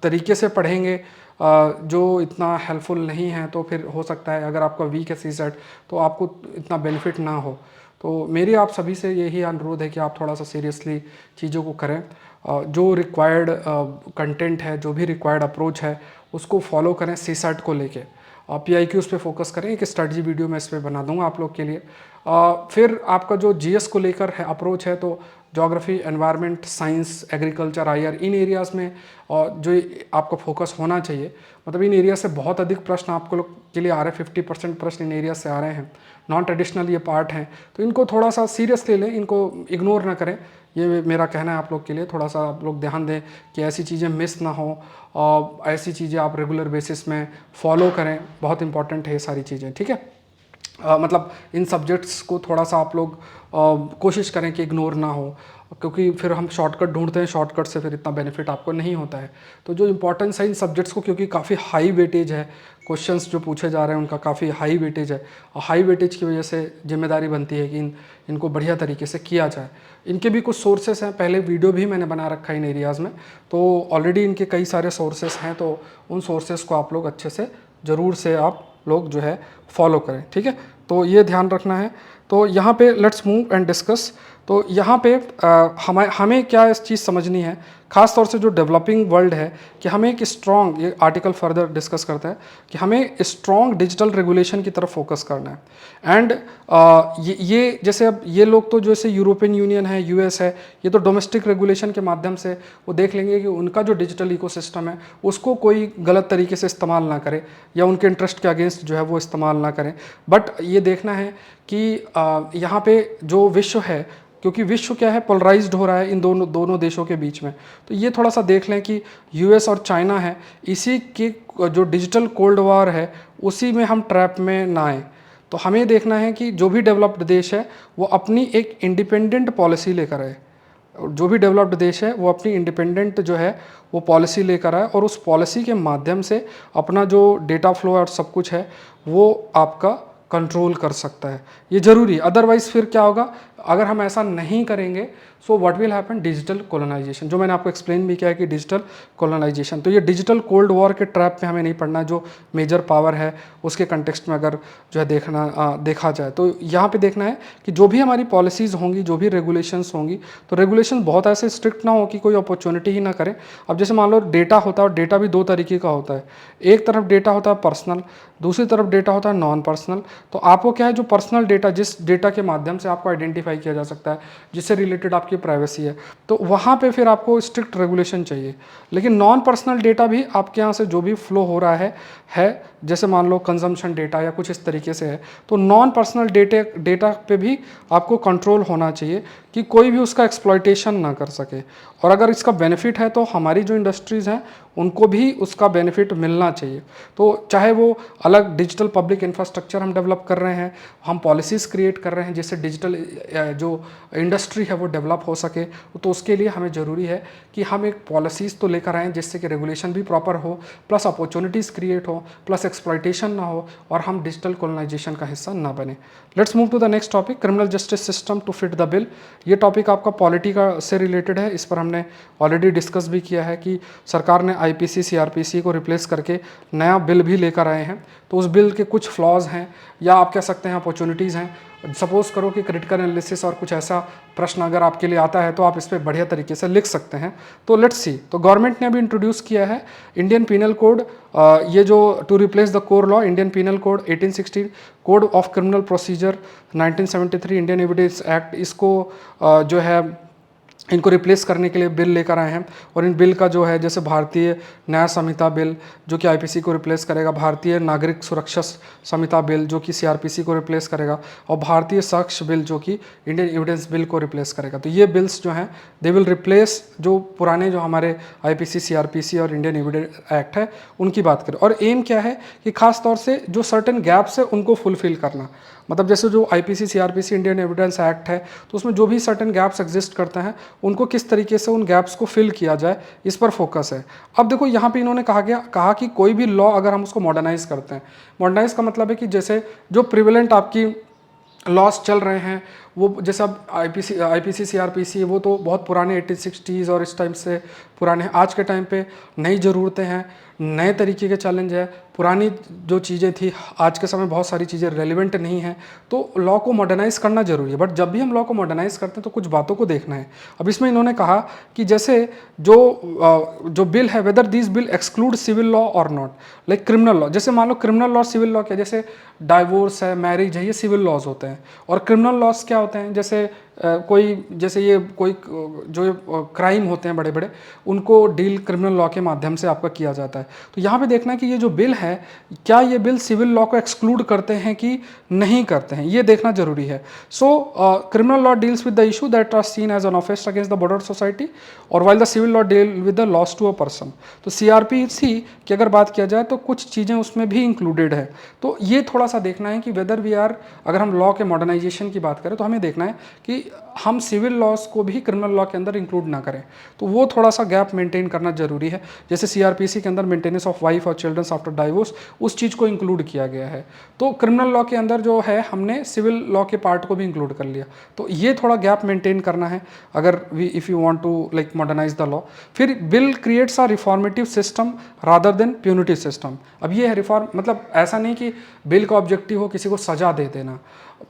तरीके से पढ़ेंगे जो इतना हेल्पफुल नहीं है, तो फिर हो सकता है अगर आपका वीक है CSET तो आपको इतना बेनिफिट ना हो। तो मेरी आप सभी से यही अनुरोध है कि आप थोड़ा सा सीरियसली चीज़ों को करें, जो रिक्वायर्ड कंटेंट है, जो भी रिक्वायर्ड अप्रोच है उसको फॉलो करें। CSET को लेके PIQs पे फोकस करें, एक स्ट्रेटजी वीडियो मैं इस पर बना दूंगा आप लोग के लिए। फिर आपका जो GS को लेकर है अप्रोच है, तो geography, environment, science, agriculture, IR, इन एरियाज़ में जो आपका फोकस होना चाहिए, मतलब इन एरिया से बहुत अधिक प्रश्न आपको लोग के लिए आ रहे हैं, 50% प्रश्न इन एरिया से आ रहे हैं, नॉन ट्रेडिशनल ये पार्ट हैं, तो इनको थोड़ा सा सीरियस ले लें, इनको इग्नोर ना करें, ये मेरा कहना है आप लोग के लिए। थोड़ा सा आप लोग ध्यान दें कि ऐसी चीज़ें मिस ना हो और ऐसी चीज़ें आप रेगुलर बेसिस में फॉलो करें, बहुत इंपॉर्टेंट है ये सारी चीज़ें, ठीक है। मतलब इन सब्जेक्ट्स को थोड़ा सा आप लोग कोशिश करें कि इग्नोर ना हो, क्योंकि फिर हम शॉर्टकट ढूंढते हैं, शॉर्टकट से फिर इतना बेनिफिट आपको नहीं होता है। तो जो इंपॉर्टेंस है इन सब्जेक्ट्स को, क्योंकि काफ़ी हाई वेटेज है, क्वेश्चंस जो पूछे जा रहे हैं उनका काफ़ी हाई वेटेज है, और हाई वेटेज की वजह से जिम्मेदारी बनती है कि इनको बढ़िया तरीके से किया जाए। इनके भी कुछ सोर्सेस हैं, पहले वीडियो भी मैंने बना रखा है इन एरियाज़ में, तो ऑलरेडी इनके कई सारे सोर्सेस हैं, तो उन सोर्सेस को आप लोग अच्छे से ज़रूर से आप लोग जो है फॉलो करें, ठीक है। तो ये ध्यान रखना है। तो यहाँ पे लेट्स मूव एंड डिस्कस। तो यहाँ पे हमें क्या इस चीज़ समझनी है, ख़ास तौर से जो डेवलपिंग वर्ल्ड है, कि हमें एक स्ट्रॉन्ग, ये आर्टिकल फर्दर डिस्कस करता है कि हमें स्ट्रॉन्ग डिजिटल रेगुलेशन की तरफ फोकस करना है। एंड ये जैसे अब ये लोग तो जैसे यूरोपियन यूनियन है, US है, ये तो डोमेस्टिक रेगुलेशन के माध्यम से वो देख लेंगे कि उनका जो डिजिटल इकोसिस्टम है उसको कोई गलत तरीके से इस्तेमाल ना करे या उनके इंटरेस्ट के अगेंस्ट जो है वो इस्तेमाल ना करें। बट ये देखना है कि यहाँ पे जो विश्व है, क्योंकि विश्व क्या है, पोलराइज्ड हो रहा है इन दोनों देशों के बीच में, तो ये थोड़ा सा देख लें कि US और चाइना है, इसी के जो डिजिटल कोल्ड वॉर है उसी में हम ट्रैप में ना आए। तो हमें देखना है कि जो भी डेवलप्ड देश है वो अपनी एक इंडिपेंडेंट पॉलिसी लेकर आए, जो भी डेवलप्ड देश है वो अपनी इंडिपेंडेंट जो है वो पॉलिसी लेकर आए और उस पॉलिसी के माध्यम से अपना जो डेटा फ्लो और सब कुछ है वो आपका कंट्रोल कर सकता है, ये ज़रूरी। अदरवाइज़ फिर क्या होगा, अगर हम ऐसा नहीं करेंगे, so what will happen, digital colonisation, जो मैंने आपको एक्सप्लेन भी किया है कि डिजिटल कोलोनाइजेशन। तो ये डिजिटल कोल्ड वॉर के ट्रैप में हमें नहीं पड़ना, जो मेजर पावर है उसके कंटेक्स्ट में अगर जो है देखा जाए, तो यहाँ पे देखना है कि जो भी हमारी पॉलिसीज़ होंगी, जो भी रेगुलेशंस होंगी, तो रेगुलेशन बहुत ऐसे स्ट्रिक्ट ना हो कि कोई अपॉर्चुनिटी ही ना करे। अब जैसे मान लो डेटा होता है, और डेटा भी दो तरीके का होता है, एक तरफ डेटा होता है पर्सनल, दूसरी तरफ डेटा होता है नॉन पर्सनल। तो आपको क्या है, जो पर्सनल डेटा, जिस डेटा के माध्यम से आपको आइडेंटिफाई किया जा सकता है, जिससे रिलेटेड आपकी प्राइवेसी है, तो वहाँ पे फिर आपको स्ट्रिक्ट रेगुलेशन चाहिए। लेकिन नॉन पर्सनल डेटा भी आपके यहाँ से जो भी फ्लो हो रहा है जैसे मान लो कंजम्पशन डेटा या कुछ इस तरीके से है, तो नॉन पर्सनल डेटा पे भी आपको कंट्रोल होना चाहिए कि कोई भी उसका एक्सप्लॉयटेशन ना कर सके। और अगर इसका बेनिफिट है तो हमारी जो इंडस्ट्रीज़ हैं उनको भी उसका बेनिफिट मिलना चाहिए। तो चाहे वो अलग डिजिटल पब्लिक इंफ्रास्ट्रक्चर हम डेवलप कर रहे हैं, हम पॉलिसीज़ क्रिएट कर रहे हैं जिससे डिजिटल जो इंडस्ट्री है वो डेवलप हो सके, तो उसके लिए हमें ज़रूरी है कि हम एक पॉलिसीज़ तो लेकर आएँ जिससे कि रेगुलेशन भी प्रॉपर हो, प्लस अपॉर्चुनिटीज़ क्रिएट हो, प्लस एक्सप्लॉइटेशन ना हो, और हम डिजिटल कॉलोनाइजेशन का हिस्सा ना बने। Let's move to the next topic, criminal justice system to fit the bill. ये टॉपिक आपका पॉलिटी का से रिलेटेड है। इस पर हमने ऑलरेडी डिस्कस भी किया है कि सरकार ने आईपीसी सीआरपीसी को रिप्लेस करके नया बिल भी लेकर आए हैं। तो उस बिल के कुछ फ्लॉज हैं, या आप कह सकते हैं अपॉर्चुनिटीज़ हैं। सपोज करो कि क्रिटिकल एनालिसिस और कुछ ऐसा प्रश्न अगर आपके लिए आता है तो आप इस पर बढ़िया तरीके से लिख सकते हैं। तो लेट्स सी। तो गवर्नमेंट ने अभी इंट्रोड्यूस किया है इंडियन पीनल कोड, ये जो to replace the core law Indian penal code 1860, code of criminal procedure 1973, Indian evidence act, इसको जो है इनको रिप्लेस करने के लिए बिल लेकर आए हैं। और इन बिल का जो है, जैसे भारतीय न्याय संहिता बिल जो कि आईपीसी को रिप्लेस करेगा, भारतीय नागरिक सुरक्षा संहिता बिल जो कि सीआरपीसी को रिप्लेस करेगा, और भारतीय साक्ष्य बिल जो कि इंडियन एविडेंस बिल को रिप्लेस करेगा। तो ये बिल्स जो हैं दे विल रिप्लेस जो पुराने जो हमारे आईपीसी सीआरपीसी और इंडियन एविडेंस एक्ट है उनकी बात करें। और एम क्या है कि खास तौर से जो सर्टेन गैप्स है उनको फुलफिल करना। मतलब जैसे जो IPC CrPC Indian evidence act है, तो उसमें जो भी सर्टेन गैप्स एग्जिस्ट करते हैं उनको किस तरीके से उन गैप्स को फिल किया जाए, इस पर फोकस है। अब देखो यहाँ पे इन्होंने कहा कि कोई भी लॉ अगर हम उसको मॉडर्नाइज करते हैं, मॉडर्नाइज का मतलब है कि जैसे जो प्रिवेलेंट आपकी लॉस चल रहे हैं वो, जैसे अब आईपीसी सीआरपीसी वो तो बहुत पुराने 1860s और इस टाइम से पुराने हैं। आज के टाइम पे नई ज़रूरतें हैं, नए तरीके के चैलेंज है, पुरानी जो चीज़ें थी आज के समय बहुत सारी चीज़ें रेलिवेंट नहीं हैं, तो लॉ को मॉडर्नाइज करना जरूरी है। बट जब भी हम लॉ को मॉडर्नाइज करते हैं तो कुछ बातों को देखना है। अब इसमें इन्होंने कहा कि जैसे जो बिल है, whether this bill exclude civil law और नॉट, लाइक क्रिमिनल लॉ। जैसे मान लो क्रिमिनल लॉ सिविल लॉ क्या, जैसे डाइवोर्स है, मैरिज है, ये सिविल लॉज होते हैं। और क्रिमिनल लॉज क्या होते हैं, जैसे कोई जो क्राइम होते हैं बड़े बड़े, उनको डील क्रिमिनल लॉ के माध्यम से आपका किया जाता है। तो यहाँ पे देखना है कि ये जो बिल है, क्या ये बिल सिविल लॉ को एक्सक्लूड करते हैं कि नहीं करते हैं, ये देखना जरूरी है। So criminal law deals with the issue that are seen as an offence against the border society, और while the civil law deal with the loss to a person. तो सीआरपीसी की अगर बात किया जाए तो कुछ चीज़ें उसमें भी इंक्लूडेड है। तो ये थोड़ा सा देखना है कि वेदर वी आर, अगर हम लॉ के मॉडर्नाइजेशन की बात करें तो हमें देखना है कि हम सिविल लॉस को भी क्रिमिनल लॉ के अंदर इंक्लूड ना करें। तो वो थोड़ा सा गैप मेंटेन करना जरूरी है। जैसे सीआरपीसी के अंदर मेंटेनेंस ऑफ वाइफ और चिल्ड्रन आफ्टर डाइवोर्स, उस चीज़ को इंक्लूड किया गया है। तो क्रिमिनल लॉ के अंदर जो है हमने सिविल लॉ के पार्ट को भी इंक्लूड कर लिया। तो ये थोड़ा गैप मेंटेन करना है अगर if you want to like modernise the law. फिर bill creates a reformative system rather than punitive system. अब ये है रिफॉर्म, मतलब ऐसा नहीं कि बिल का ऑब्जेक्टिव हो किसी को सजा दे देना।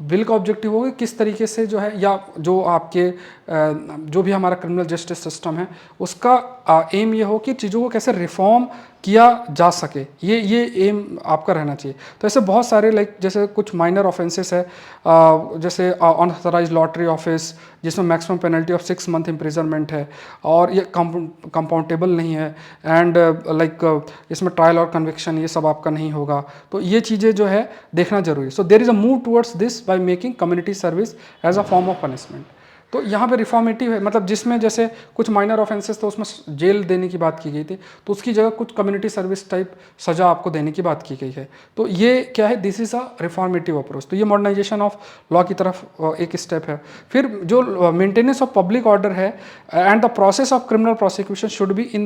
बिल का ऑब्जेक्टिव होगा किस तरीके से जो है, या जो आपके जो भी हमारा क्रिमिनल जस्टिस सिस्टम है उसका एम ये हो कि चीज़ों को कैसे रिफॉर्म किया जा सके, ये एम आपका रहना चाहिए। तो ऐसे बहुत सारे लाइक जैसे कुछ माइनर ऑफेंसेस है, जैसे अनऑथराइज्ड लॉटरी ऑफिस जिसमें maximum penalty of 6 month imprisonment है, और ये कंपाउंटेबल नहीं है, एंड लाइक इसमें ट्रायल और कन्विक्शन ये सब आपका नहीं होगा। तो ये चीज़ें जो है देखना जरूरी है। So there is a move towards this by making community service as a form of punishment. तो यहाँ पे रिफॉर्मेटिव है, मतलब जिसमें जैसे कुछ माइनर ऑफेंसेस तो उसमें जेल देने की बात की गई थी, तो उसकी जगह कुछ कम्युनिटी सर्विस टाइप सजा आपको देने की बात की गई है। तो ये क्या है, this is a reformative approach. तो ये मॉडर्नाइजेशन ऑफ लॉ की तरफ एक स्टेप है। फिर जो मेंटेनेंस ऑफ पब्लिक ऑर्डर है and the process of criminal prosecution should be in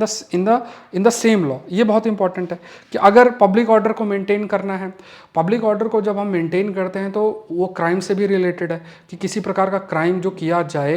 the same law. ये बहुत इंपॉर्टेंट है कि अगर पब्लिक ऑर्डर को मेंटेन करना है, पब्लिक ऑर्डर को जब हम मेंटेन करते हैं तो वो क्राइम से भी रिलेटेड है कि किसी प्रकार का क्राइम जो किया जाए,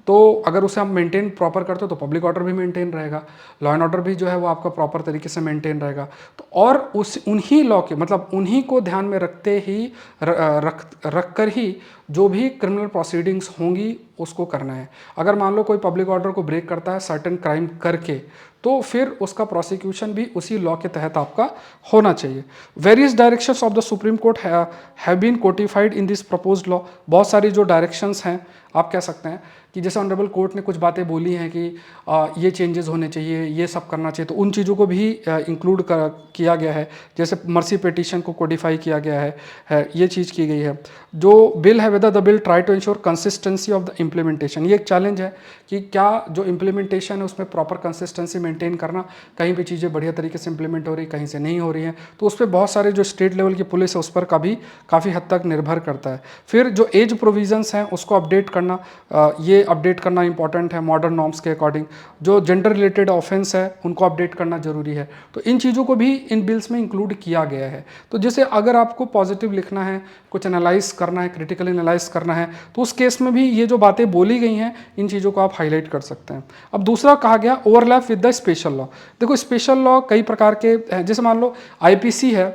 तो अगर उसे हम मेंटेन प्रॉपर करते हो तो पब्लिक ऑर्डर भी मेंटेन रहेगा, लॉ एंड ऑर्डर भी जो है वो आपका प्रॉपर तरीके से मेंटेन रहेगा। तो और उन्हीं लॉ के, मतलब उन्हीं को ध्यान में रखते ही रख कर ही जो भी क्रिमिनल प्रोसीडिंग्स होंगी उसको करना है। अगर मान लो कोई पब्लिक ऑर्डर को ब्रेक करता है सर्टेन क्राइम करके, तो फिर उसका प्रोसिक्यूशन भी उसी लॉ के तहत आपका होना चाहिए। Various directions of the Supreme Court have been codified in this proposed law. बहुत सारी जो डायरेक्शंस हैं, आप कह सकते हैं कि जैसे ऑनरेबल कोर्ट ने कुछ बातें बोली हैं कि ये चेंजेस होने चाहिए, ये सब करना चाहिए, तो उन चीज़ों को भी इंक्लूड किया गया है। जैसे मर्सी पिटीशन को कोडिफाई किया गया है, ये चीज़ की गई है। जो बिल है whether the bill try to ensure consistency of the implementation. ये एक चैलेंज है कि क्या जो इम्प्लीमेंटेशन है उसमें प्रॉपर कंसिस्टेंसी मेंटेन करना, कहीं भी चीज़ें बढ़िया तरीके से इंप्लीमेंट हो रही, कहीं से नहीं हो रही हैं, तो उस पर बहुत सारे जो स्टेट लेवल की पुलिस है उस पर काफ़ी हद तक निर्भर करता है। फिर जो एज प्रोविजंस हैं उसको अपडेट करना, ये अपडेट करना इंपॉर्टेंट है मॉडर्न नॉर्म्स के अकॉर्डिंग। जो जेंडर रिलेटेड ऑफेंस है उनको अपडेट करना जरूरी है। तो इन चीज़ों को भी इन बिल्स में इंक्लूड किया गया है। तो जैसे अगर आपको पॉजिटिव लिखना है, कुछ एनालाइज करना है, क्रिटिकल एनालाइज करना है, तो उस केस में भी ये जो बातें बोली गई हैं इन चीज़ों को आप हाईलाइट कर सकते हैं। अब दूसरा कहा गया overlap with the special law. देखो स्पेशल लॉ कई प्रकार के हैं, जैसे मान लो आईपीसी है,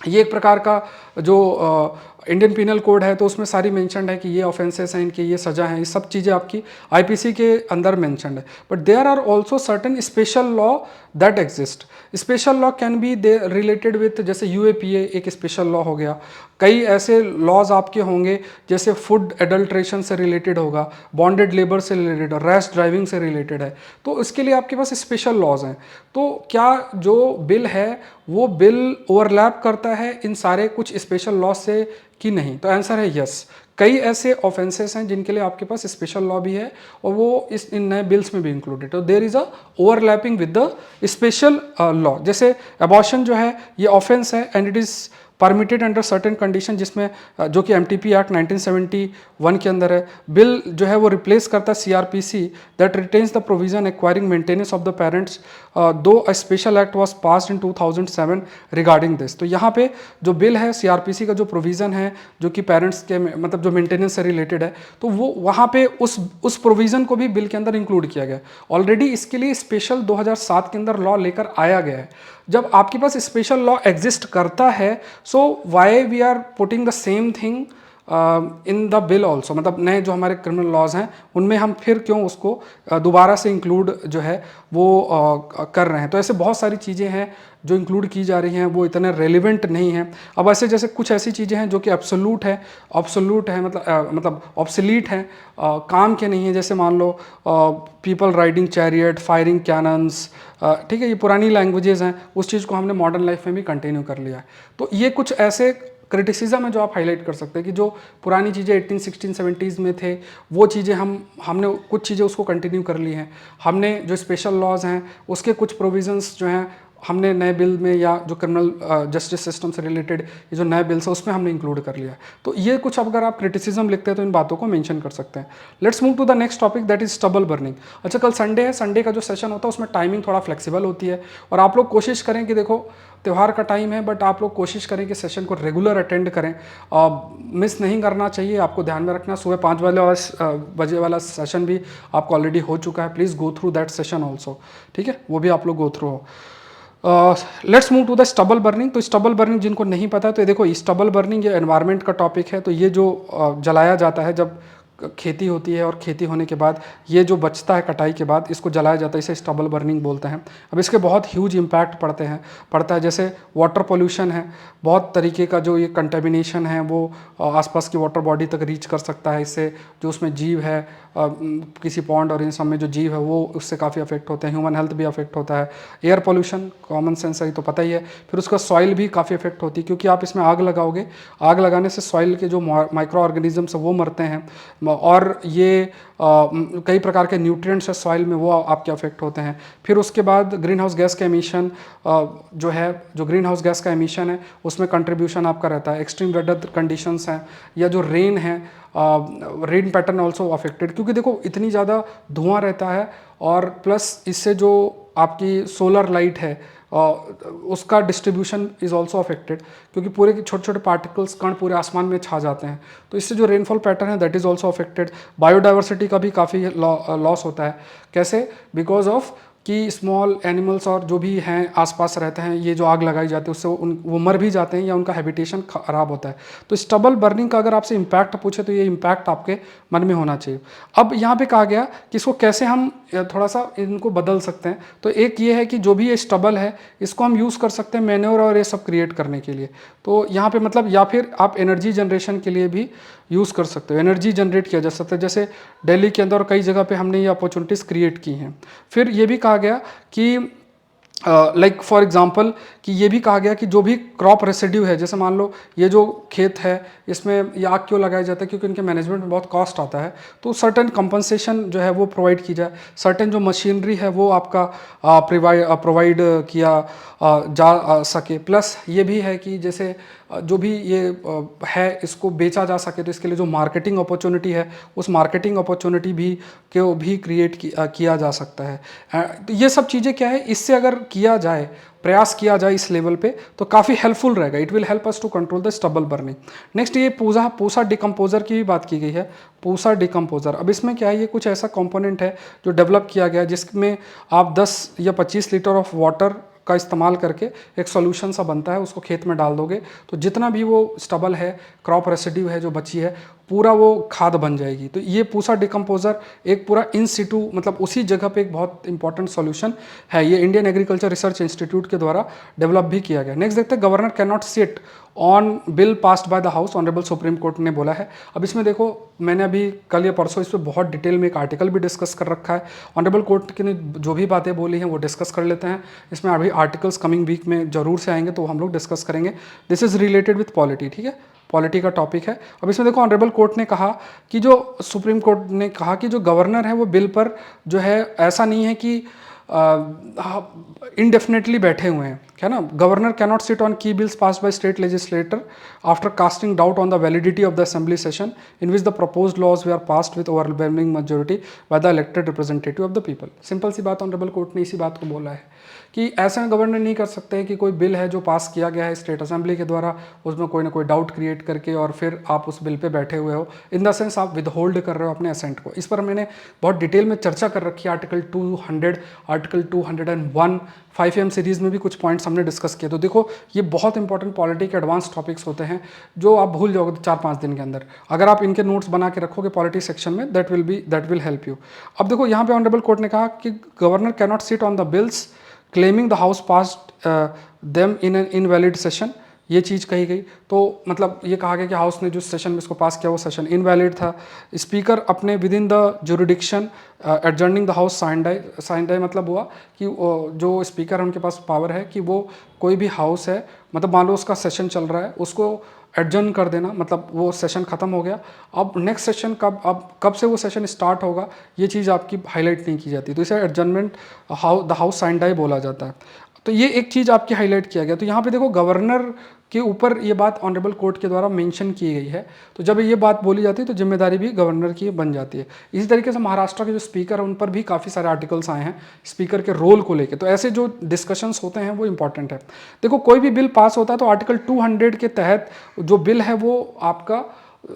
ये एक प्रकार का जो इंडियन पिनल कोड है, तो उसमें सारी मेंशनड है कि ये ऑफेंसेस हैं, इनकी ये सज़ा है, ये सब चीज़ें आपकी आईपीसी के अंदर मेंशनड है। But there are also certain special law that exist. Special law can be they related with, जैसे यूएपीए एक स्पेशल लॉ हो गया। कई ऐसे लॉज आपके होंगे जैसे फूड एडल्ट्रेशन से रिलेटेड होगा, बॉन्डेड लेबर से रिलेटेड, रैश ड्राइविंग से रिलेटेड है, तो इसके लिए आपके पास स्पेशल लॉज हैं। तो क्या जो बिल है वो बिल ओवरलैप करता है इन सारे कुछ स्पेशल लॉ से कि नहीं? तो आंसर है यस। कई ऐसे ऑफेंसेस हैं जिनके लिए आपके पास स्पेशल लॉ भी है और वो इन नए बिल्स में भी इंक्लूडेड है। तो there is a overlapping with the special law. जैसे अबॉर्शन जो है ये ऑफेंस है and it is permitted under certain condition, जिसमें जो कि एमटीपी एक्ट 1971 के अंदर है। बिल जो है वो रिप्लेस करता है CrPC that retains the provision acquiring maintenance of the parents, though a special act was passed in 2007 regarding this. तो यहाँ पे जो बिल है सीआरपीसी का जो प्रोविजन है जो कि पेरेंट्स के मतलब जो मेंटेनेंस से रिलेटेड है, तो वो वहाँ पे उस प्रोविजन को भी बिल के अंदर इंक्लूड किया गया। ऑलरेडी इसके लिए स्पेशल 2007 के अंदर लॉ लेकर आया गया है। जब आपके पास स्पेशल लॉ एग्जिस्ट करता है, so why we are putting the same thing in the bill also, मतलब नए जो हमारे क्रिमिनल लॉज हैं उनमें हम फिर क्यों उसको दोबारा से इंक्लूड जो है वो कर रहे हैं। तो ऐसे बहुत सारी चीज़ें हैं जो इंक्लूड की जा रही हैं, वो इतने रेलिवेंट नहीं हैं। अब ऐसे जैसे कुछ ऐसी चीज़ें हैं जो कि एब्सोल्यूट है मतलब ऑब्सोलीट हैं, काम के नहीं है। जैसे मान लो people riding chariot, firing cannons, ठीक है, ये पुरानी लैंग्वेजेस हैं, उस चीज़ को हमने मॉडर्न लाइफ में भी कंटिन्यू कर लिया है। तो ये कुछ ऐसे क्रिटिसिज्म है जो आप हाईलाइट कर सकते हैं कि जो पुरानी चीज़ें 1860 70s में थे वो चीज़ें हमने कुछ चीज़ें उसको कंटिन्यू कर ली हैं। हमने जो स्पेशल लॉज हैं उसके कुछ प्रोविजंस जो हैं हमने नए बिल में, या जो क्रिमिनल जस्टिस सिस्टम से रिलेटेड ये जो नए बिल्स है उसमें हमने इंक्लूड कर लिया है। तो ये कुछ अगर आप क्रिटिसिज्म लिखते हैं तो इन बातों को मेंशन कर सकते हैं। Let's move to the next topic that is stubble burning. अच्छा, कल संडे है, संडे का जो सेशन होता है उसमें टाइमिंग थोड़ा फ्लेक्सिबल होती है और आप लोग कोशिश करें कि देखो त्यौहार का टाइम है बट आप लोग कोशिश करें कि सेशन को रेगुलर अटेंड करें, मिस नहीं करना चाहिए। आपको ध्यान में रखना सुबह 5 बजे वाला सेशन भी आपको ऑलरेडी हो चुका है, please go through that session also, ठीक है, वो भी आप लोग गो थ्रू हो। Let's move to the stubble burning. तो स्टबल बर्निंग जिनको नहीं पता तो ये देखो, स्टबल बर्निंग ये एनवायरनमेंट का टॉपिक है। तो ये जो जलाया जाता है जब खेती होती है और खेती होने के बाद ये जो बचता है कटाई के बाद इसको जलाया जाता है, इसे स्टबल बर्निंग बोलते हैं। अब इसके बहुत ह्यूज इम्पैक्ट पड़ता है। जैसे वाटर पोल्यूशन है, बहुत तरीके का जो ये कंटेमिनेशन है वो आसपास की वाटर बॉडी तक रीच कर सकता है। इससे जो उसमें जीव है, किसी पॉन्ड और इन सब में जो जीव है वो उससे काफ़ी अफेक्ट होते हैं। ह्यूमन हेल्थ भी अफेक्ट होता है। एयर पोल्यूशन कॉमन सेंस है तो पता ही है। फिर उसका सॉइल भी काफ़ी अफेक्ट होती है क्योंकि आप इसमें आग लगाओगे, आग लगाने से सॉइल के जो माइक्रो ऑर्गेनिजम्स है वो मरते हैं और ये कई प्रकार के न्यूट्रिएंट्स है सॉइल में वो आपके अफेक्ट होते हैं। फिर उसके बाद ग्रीन हाउस गैस का एमिशन जो है, जो ग्रीन हाउस गैस का एमिशन है उसमें कंट्रीब्यूशन आपका रहता है। एक्सट्रीम वेदर कंडीशंस हैं या जो रेन है, रेन पैटर्न ऑल्सो अफेक्टेड, क्योंकि देखो इतनी ज़्यादा धुआं रहता है और प्लस इससे जो आपकी सोलर लाइट है उसका डिस्ट्रीब्यूशन इज़ ऑल्सो अफेक्टेड, क्योंकि पूरे छोटे छोटे पार्टिकल्स कण पूरे आसमान में छा जाते हैं। तो इससे जो रेनफॉल पैटर्न है that is also affected. Biodiversity का भी काफ़ी लॉस होता है। कैसे? बिकॉज ऑफ कि स्मॉल एनिमल्स और जो भी हैं आसपास रहते हैं, ये जो आग लगाई जाती है उससे वो मर भी जाते हैं या उनका हैबिटेशन खराब होता है। तो स्टबल बर्निंग का अगर आपसे इम्पैक्ट पूछे तो ये इम्पैक्ट आपके मन में होना चाहिए। अब यहाँ पे कहा गया कि इसको कैसे हम थोड़ा सा इनको बदल सकते हैं। तो एक ये है कि जो भी ये स्टबल है इसको हम यूज़ कर सकते हैं मैन्योर और ये सब क्रिएट करने के लिए। तो यहाँ पे मतलब, या फिर आप एनर्जी जनरेशन के लिए भी यूज़ कर सकते हो, एनर्जी जनरेट किया जा सकता है। जैसे दिल्ली के अंदर कई जगह पे हमने ये अपॉर्चुनिटीज़ क्रिएट की हैं। फिर ये भी कहा गया कि लाइक फॉर एग्जांपल कि ये भी कहा गया कि जो भी क्रॉप रेसिड्यू है, जैसे मान लो ये जो खेत है इसमें ये आग क्यों लगाया जाता है, क्योंकि इनके मैनेजमेंट में बहुत कॉस्ट आता है, तो सर्टेन कंपनसेशन जो है वो प्रोवाइड की जाए। सर्टेन जो मशीनरी है वो आपका प्रोवाइड किया जा सके। प्लस ये भी है कि जैसे जो भी ये है इसको बेचा जा सके, तो इसके लिए जो मार्केटिंग अपॉर्चुनिटी है उस मार्केटिंग अपॉर्चुनिटी भी को भी क्रिएट किया जा सकता है। तो ये सब चीज़ें क्या है, इससे अगर किया जाए, प्रयास किया जाए इस लेवल पे, तो काफ़ी हेल्पफुल रहेगा। It will help us to control the stubble burning. Next ये पूसा डिकम्पोजर की भी बात की गई है। पूसा डिकम्पोजर, अब इसमें क्या है, ये कुछ ऐसा कंपोनेंट है जो डेवलप किया गया है जिसमें आप 10 या 25 लीटर ऑफ वाटर का इस्तेमाल करके एक सॉल्यूशन सा बनता है, उसको खेत में डाल दोगे तो जितना भी वो स्टबल है, क्रॉप रेसिड्यू है जो बची है, पूरा वो खाद बन जाएगी। तो ये पूसा डिकम्पोजर एक पूरा इन सिटू, मतलब उसी जगह पे एक बहुत इंपॉर्टेंट सॉल्यूशन है। ये इंडियन एग्रीकल्चर रिसर्च इंस्टीट्यूट के द्वारा डेवलप भी किया गया। नेक्स्ट देखते हैं, governor can not sit on bill passed by the house, honourable supreme court ने बोला है। अब इसमें देखो, मैंने अभी कल या परसों इस पर बहुत डिटेल में एक आर्टिकल भी डिस्कस कर रखा है। ऑनरेबल कोर्ट की ने जो भी बातें बोली हैं वो डिस्कस कर लेते हैं। इसमें अभी आर्टिकल्स कमिंग वीक में जरूर से आएंगे तो हम लोग डिस्कस करेंगे। This is related with polity, ठीक है, पॉलिटी का टॉपिक है। अब इसमें देखो, ऑनरेबल कोर्ट ने कहा कि जो सुप्रीम कोर्ट ने कहा कि जो गवर्नर है वो बिल पर जो है ऐसा नहीं है कि इनडेफिनेटली बैठे हुए हैं, है ना। Governor cannot sit on the bills pass by state legislator after casting doubt on the validity of the assembly session in which the proposed laws they are passed with overwhelming majority by the elected representative of the people. Simple सी बात, honourable court ने इसी बात को बोला है कि ऐसा गवर्नर नहीं कर सकते कि कोई बिल है जो पास किया गया है स्टेट असेंबली के द्वारा, उसमें कोई ना कोई डाउट क्रिएट करके और फिर आप उस बिल पे बैठे हुए हो, इन द सेंस आप विद होल्ड कर रहे हो अपने असेंट को। इस पर मैंने बहुत डिटेल में चर्चा कर रखी है, आर्टिकल 200, आर्टिकल 201, 5am सीरीज में भी कुछ पॉइंट्स हमने डिस्कस किए। तो देखो, ये बहुत इंपॉर्टेंट पॉलिटी के एडवांस टॉपिक्स होते हैं जो आप भूल जाओगे 4-5 दिन के अंदर। अगर आप इनके नोट्स बना के रखोगे पॉलिटी सेक्शन में, दैट विल हेल्प यू। अब देखो, यहाँ पे ऑनरेबल कोर्ट ने कहा कि governor cannot sit on the bills claiming the house passed them in an invalid session. ये चीज़ कही गई, तो मतलब ये कहा गया कि हाउस ने जो सेशन में इसको पास किया वो सेशन इनवैलिड था। स्पीकर अपने within the jurisdiction adjourning the house sine die मतलब हुआ कि जो स्पीकर है उनके पास पावर है कि वो कोई भी हाउस है, मतलब मान लो उसका सेशन चल रहा है, उसको एडजर्न कर देना, मतलब वो सेशन खत्म हो गया, अब नेक्स्ट सेशन कब से वो सेशन स्टार्ट होगा ये चीज़ आपकी हाईलाइट नहीं की जाती, तो इसे adjournment the house sine die बोला जाता है। तो ये एक चीज़ आपकी हाईलाइट किया गया। तो यहाँ पे देखो, गवर्नर के ऊपर ये बात ऑनरेबल कोर्ट के द्वारा मेंशन की गई है। तो जब ये बात बोली जाती है तो जिम्मेदारी भी गवर्नर की बन जाती है। इसी तरीके से महाराष्ट्र के जो स्पीकर हैं उन पर भी काफ़ी सारे आर्टिकल्स आए हैं स्पीकर के रोल को लेकर। तो ऐसे जो डिस्कशंस होते हैं वो इंपॉर्टेंट है। देखो, कोई भी बिल पास होता है तो आर्टिकल 200 के तहत जो बिल है वो आपका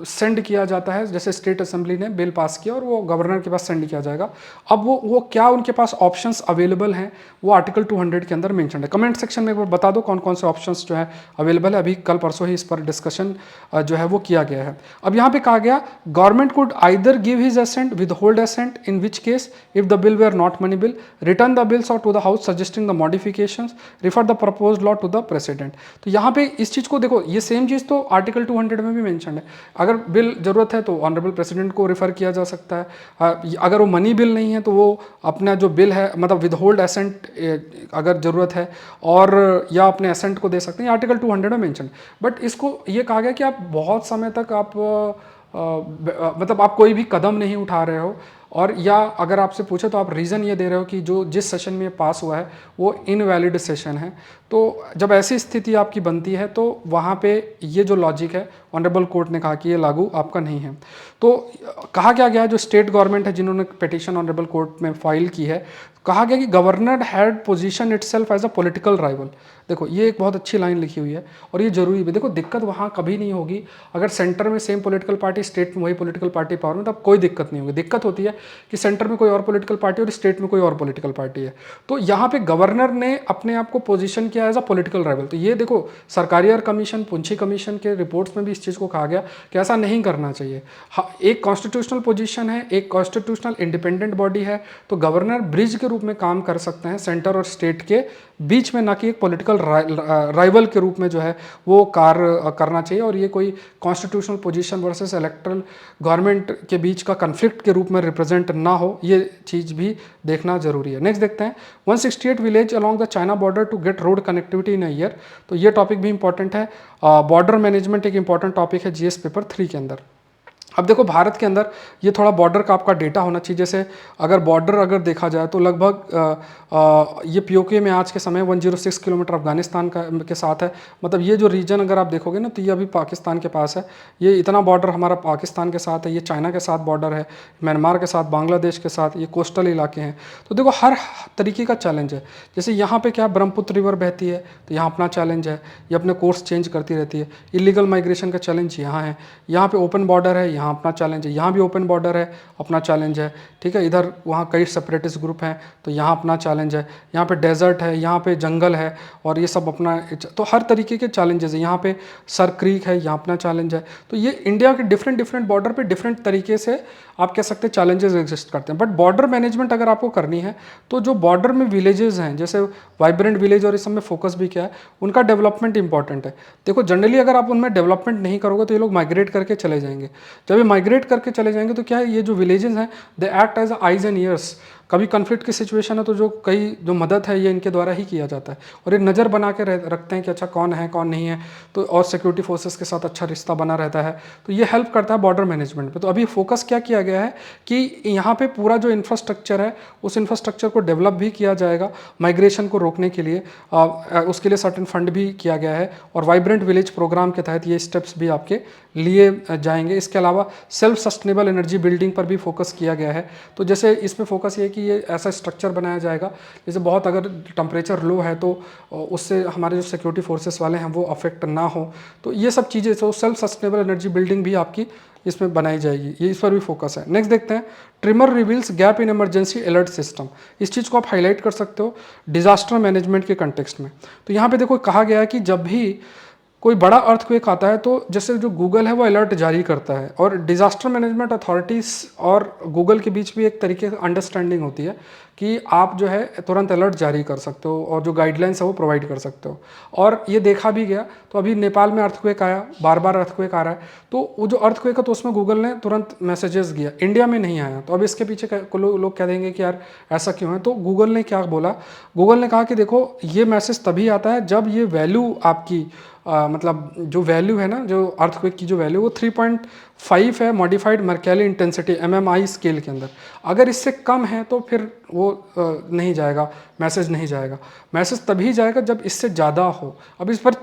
सेंड किया जाता है। जैसे स्टेट असेंबली ने बिल पास किया और वो गवर्नर के पास सेंड किया जाएगा। अब वो क्या उनके पास ऑप्शंस अवेलेबल हैं वो आर्टिकल 200 के अंदर मेंशन है। कमेंट सेक्शन में एक बार बता दो कौन कौन से ऑप्शंस जो है अवेलेबल है। अभी कल परसों ही इस पर डिस्कशन जो है वो किया गया है। अब यहाँ पे कहा गया, government could either give his assent, withhold assent, in which case if the bill were not money bill, return the bills to the house suggesting the modifications, refer the proposed law to the president. तो यहाँ पे इस चीज़ को देखो, ये same चीज़ तो article 200 में भी मेंशन है। अगर बिल जरूरत है तो ऑनरेबल प्रेसिडेंट को रेफर किया जा सकता है। अगर वो मनी बिल नहीं है तो वो अपना जो बिल है, मतलब विद होल्ड एसेंट अगर जरूरत है, और या अपने एसेंट को दे सकते हैं। आर्टिकल 200 में मेंशन। बट इसको ये कहा गया कि आप बहुत समय तक आप मतलब आप कोई भी कदम नहीं उठा रहे हो, और या अगर आपसे पूछे तो आप रीज़न ये दे रहे हो कि जो जिस सेशन में पास हुआ है वो इनवैलिड सेशन है। तो जब ऐसी स्थिति आपकी बनती है तो वहाँ पे ये जो लॉजिक है ऑनरेबल कोर्ट ने कहा कि ये लागू आपका नहीं है। तो कहा क्या गया, जो स्टेट गवर्नमेंट है जिन्होंने पिटीशन ऑनरेबल कोर्ट में फाइल की है, कहा गया कि governor had position itself as a political rival. देखो, ये एक बहुत अच्छी लाइन लिखी हुई है और ये जरूरी भी। देखो, दिक्कत वहाँ कभी नहीं होगी अगर सेंटर में सेम पॉलिटिकल पार्टी, स्टेट में वही पॉलिटिकल पार्टी पावर में, तब कोई दिक्कत नहीं होगी। दिक्कत होती है कि सेंटर में कोई और पॉलिटिकल पार्टी और स्टेट में कोई और पॉलिटिकल पार्टी है। तो यहाँ पे गवर्नर ने अपने आप को पोजीशन किया एज अ पॉलिटिकल राइवल। तो ये देखो, सरकारियर कमीशन, पुंछी कमीशन के रिपोर्ट्स में भी इस इस चीज़ को कहा गया कि ऐसा नहीं करना चाहिए। हाँ, एक कॉन्स्टिट्यूशनल पोजीशन है, एक कॉन्स्टिट्यूशनल इंडिपेंडेंट बॉडी है, तो गवर्नर ब्रिज के रूप में काम कर सकते हैं सेंटर और स्टेट के बीच में, ना कि एक पॉलिटिकल राइवल के रूप में जो है वो कार्य करना चाहिए। और ये कोई constitutional position versus electoral government के बीच का कन्फ्लिक्ट के रूप में रिप्रेजेंट ना हो, ये चीज़ भी देखना जरूरी है। नेक्स्ट देखते हैं, 168 village along the China border to get road connectivity in a year. तो ये टॉपिक भी इंपॉर्टेंट है। बॉर्डर मैनेजमेंट एक इंपॉर्टेंट टॉपिक है जीएस पेपर 3 के अंदर। अब देखो भारत के अंदर ये थोड़ा बॉर्डर का आपका डेटा होना चाहिए। जैसे अगर बॉर्डर अगर देखा जाए तो लगभग ये पीओके में आज के समय 106 किलोमीटर अफगानिस्तान के साथ है। मतलब ये जो रीजन अगर आप देखोगे ना, तो ये अभी पाकिस्तान के पास है। ये इतना बॉर्डर हमारा पाकिस्तान के साथ है, ये चाइना के साथ बॉर्डर है, म्यांमार के साथ, बांग्लादेश के साथ, ये कोस्टल इलाके हैं। तो देखो हर तरीके का चैलेंज है। जैसे यहाँ पे क्या ब्रह्मपुत्र रिवर बहती है, तो यहाँ अपना चैलेंज है, ये अपने कोर्स चेंज करती रहती है। इलीगल माइग्रेशन का चैलेंज यहाँ है, यहाँ पे ओपन बॉर्डर है, यहाँ अपना चैलेंज है, यहाँ भी ओपन बॉर्डर है, अपना चैलेंज है, ठीक है। इधर वहाँ कई सेपरेटिस्ट ग्रुप हैं, तो यहाँ अपना चैलेंज है, यहाँ पे डेजर्ट है, यहाँ पे जंगल है, और ये सब अपना, तो हर तरीके के चैलेंजेस है। यहाँ पे सर क्रीक है, यहाँ अपना चैलेंज है। तो ये इंडिया के डिफरेंट बॉर्डर पे डिफरेंट तरीके से आप कह सकते हैं चैलेंजेस एग्जिस्ट करते हैं। बट बॉर्डर मैनेजमेंट अगर आपको करनी है, तो जो बॉर्डर में विलेजेस हैं, जैसे वाइब्रेंट विलेज और इस सब में फोकस भी किया है, उनका डेवलपमेंट इंपॉर्टेंट है। देखो जनरली अगर आप उनमें डेवलपमेंट नहीं करोगे तो ये लोग माइग्रेट करके चले जाएंगे। जब ये माइग्रेट करके चले जाएंगे तो क्या है, ये जो विलेजेस हैं they act as eyes and ears. कभी कन्फ्लिक्ट की सिचुएशन है तो जो मदद है ये इनके द्वारा ही किया जाता है, और ये नज़र बना के रखते हैं कि अच्छा कौन है कौन नहीं है, तो और सिक्योरिटी फोर्सेस के साथ अच्छा रिश्ता बना रहता है। तो ये हेल्प करता है बॉर्डर मैनेजमेंट पे। तो अभी फोकस क्या किया गया है कि यहाँ पे पूरा जो इंफ्रास्ट्रक्चर है उस इंफ्रास्ट्रक्चर को डेवलप भी किया जाएगा माइग्रेशन को रोकने के लिए। उसके लिए सर्टेन फंड भी किया गया है, और वाइब्रेंट विलेज प्रोग्राम के तहत ये स्टेप्स भी आपके लिए जाएंगे। इसके अलावा सेल्फ सस्टेनेबल एनर्जी बिल्डिंग पर भी फोकस किया गया है। तो जैसे इसमें फोकस ये है कि ये ऐसा स्ट्रक्चर बनाया जाएगा, जैसे बहुत अगर टेम्परेचर लो है तो उससे हमारे जो सिक्योरिटी फोर्सेस वाले हैं वो अफेक्ट ना हो। तो ये सब चीज़ें, तो सेल्फ सस्टेनेबल एनर्जी बिल्डिंग भी आपकी इसमें बनाई जाएगी, ये इस पर भी फोकस है। नेक्स्ट देखते हैं, trimmer reveals gap in emergency alert system. इस चीज़ को आप हाईलाइट कर सकते हो डिजास्टर मैनेजमेंट के कंटेक्स्ट में। तो यहाँ पे देखो कहा गया है कि जब भी कोई बड़ा अर्थक्वेक आता है तो जैसे जो गूगल है वो अलर्ट जारी करता है, और डिजास्टर मैनेजमेंट अथॉरिटीज़ और गूगल के बीच भी एक तरीके से अंडरस्टैंडिंग होती है कि आप जो है तुरंत अलर्ट जारी कर सकते हो और जो गाइडलाइंस है वो प्रोवाइड कर सकते हो। और ये देखा भी गया, तो अभी नेपाल में अर्थक्वेक आया, बार बार अर्थक्वेक आ रहा है, तो वो जो अर्थक्वेक है तो उसमें गूगल ने तुरंत मैसेजेस दिया, इंडिया में नहीं आया। तो अब इसके पीछे लोग कह देंगे कि यार ऐसा क्यों है। तो गूगल ने क्या बोला, गूगल ने कहा कि देखो ये मैसेज तभी आता है जब ये वैल्यू आपकी मतलब जो वैल्यू है ना, जो अर्थक्वेक की जो वैल्यू वो 3.5 है मॉडिफाइड मर्कैली इंटेंसिटी MMI स्केल के अंदर। अगर इससे कम है तो फिर वो नहीं जाएगा, मैसेज नहीं जाएगा। मैसेज तभी जाएगा जब इससे ज़्यादा हो। अब इस पर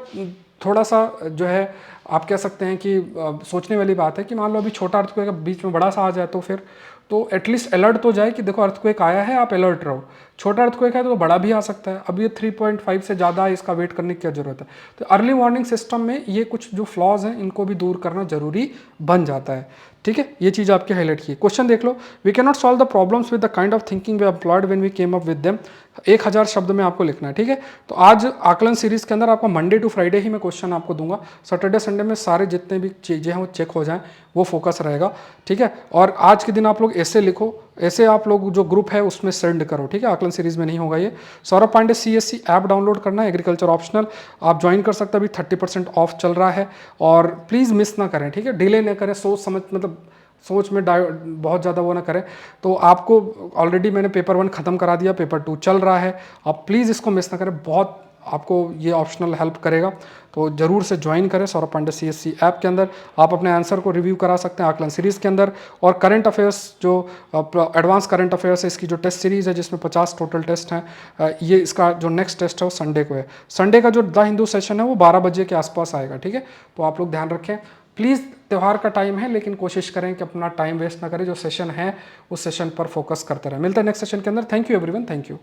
थोड़ा सा जो है आप कह सकते हैं कि सोचने वाली बात है कि मान लो अभी छोटा अर्थक्वेक बीच में बड़ा सा आ जाए तो फिर तो एटलीस्ट अलर्ट तो जाए कि देखो अर्थक्वेक आया है, आप अलर्ट रहो। छोटा अर्थक्वेक है तो बड़ा भी आ सकता है। अब ये 3.5 से ज़्यादा है, इसका वेट करने की क्या जरूरत है। तो अर्ली वार्निंग सिस्टम में ये कुछ जो फ्लॉज हैं इनको भी दूर करना जरूरी बन जाता है, ठीक है। ये चीज़ आपके हाईलाइट की। क्वेश्चन देख लो, we can not solve the problems with the kind of thinking we employed when we came up with them. 1000 शब्द में आपको लिखना है, ठीक है। तो आज आकलन सीरीज के अंदर आपको मंडे टू फ्राइडे ही मैं क्वेश्चन आपको दूंगा। सैटरडे संडे में सारे जितने भी चीज़ें हैं वो चेक हो जाएं, वो फोकस रहेगा, ठीक है। और आज के दिन आप लोग ऐसे लिखो, ऐसे आप लोग जो ग्रुप है उसमें सेंड करो, ठीक है। आकलन सीरीज में नहीं होगा ये। Saurabh Pandey CSC app download करना है, एग्रीकल्चर ऑप्शनल, आप ज्वाइन कर सकते हैं। अभी 30% ऑफ चल रहा है, और प्लीज़ मिस ना करें, ठीक है। डिले ना करें, सोच समझ, मतलब सोच में बहुत ज़्यादा वो ना करें। तो आपको ऑलरेडी मैंने पेपर 1 ख़त्म करा दिया, पेपर 2 चल रहा है, आप प्लीज़ इसको मिस ना करें, बहुत आपको ये ऑप्शनल हेल्प करेगा। तो ज़रूर से ज्वाइन करें सौरभ पांडे CSC ऐप के अंदर। आप अपने आंसर को रिव्यू करा सकते हैं आकलन सीरीज़ के अंदर। और करंट अफेयर्स जो एडवांस करंट अफेयर्स है, इसकी जो टेस्ट सीरीज़ है जिसमें 50 टोटल टेस्ट हैं, ये इसका जो नेक्स्ट टेस्ट है वो संडे को है। संडे का जो द हिंदू सेशन है वो 12 बजे के आसपास आएगा, ठीक है। तो आप लोग ध्यान रखें प्लीज़। त्यौहार का टाइम है, लेकिन कोशिश करें कि अपना टाइम वेस्ट ना करें, जो सेशन है उस सेशन पर फोकस करते रहें। मिलते हैं नेक्स्ट सेशन के अंदर। Thank you everyone, thank you.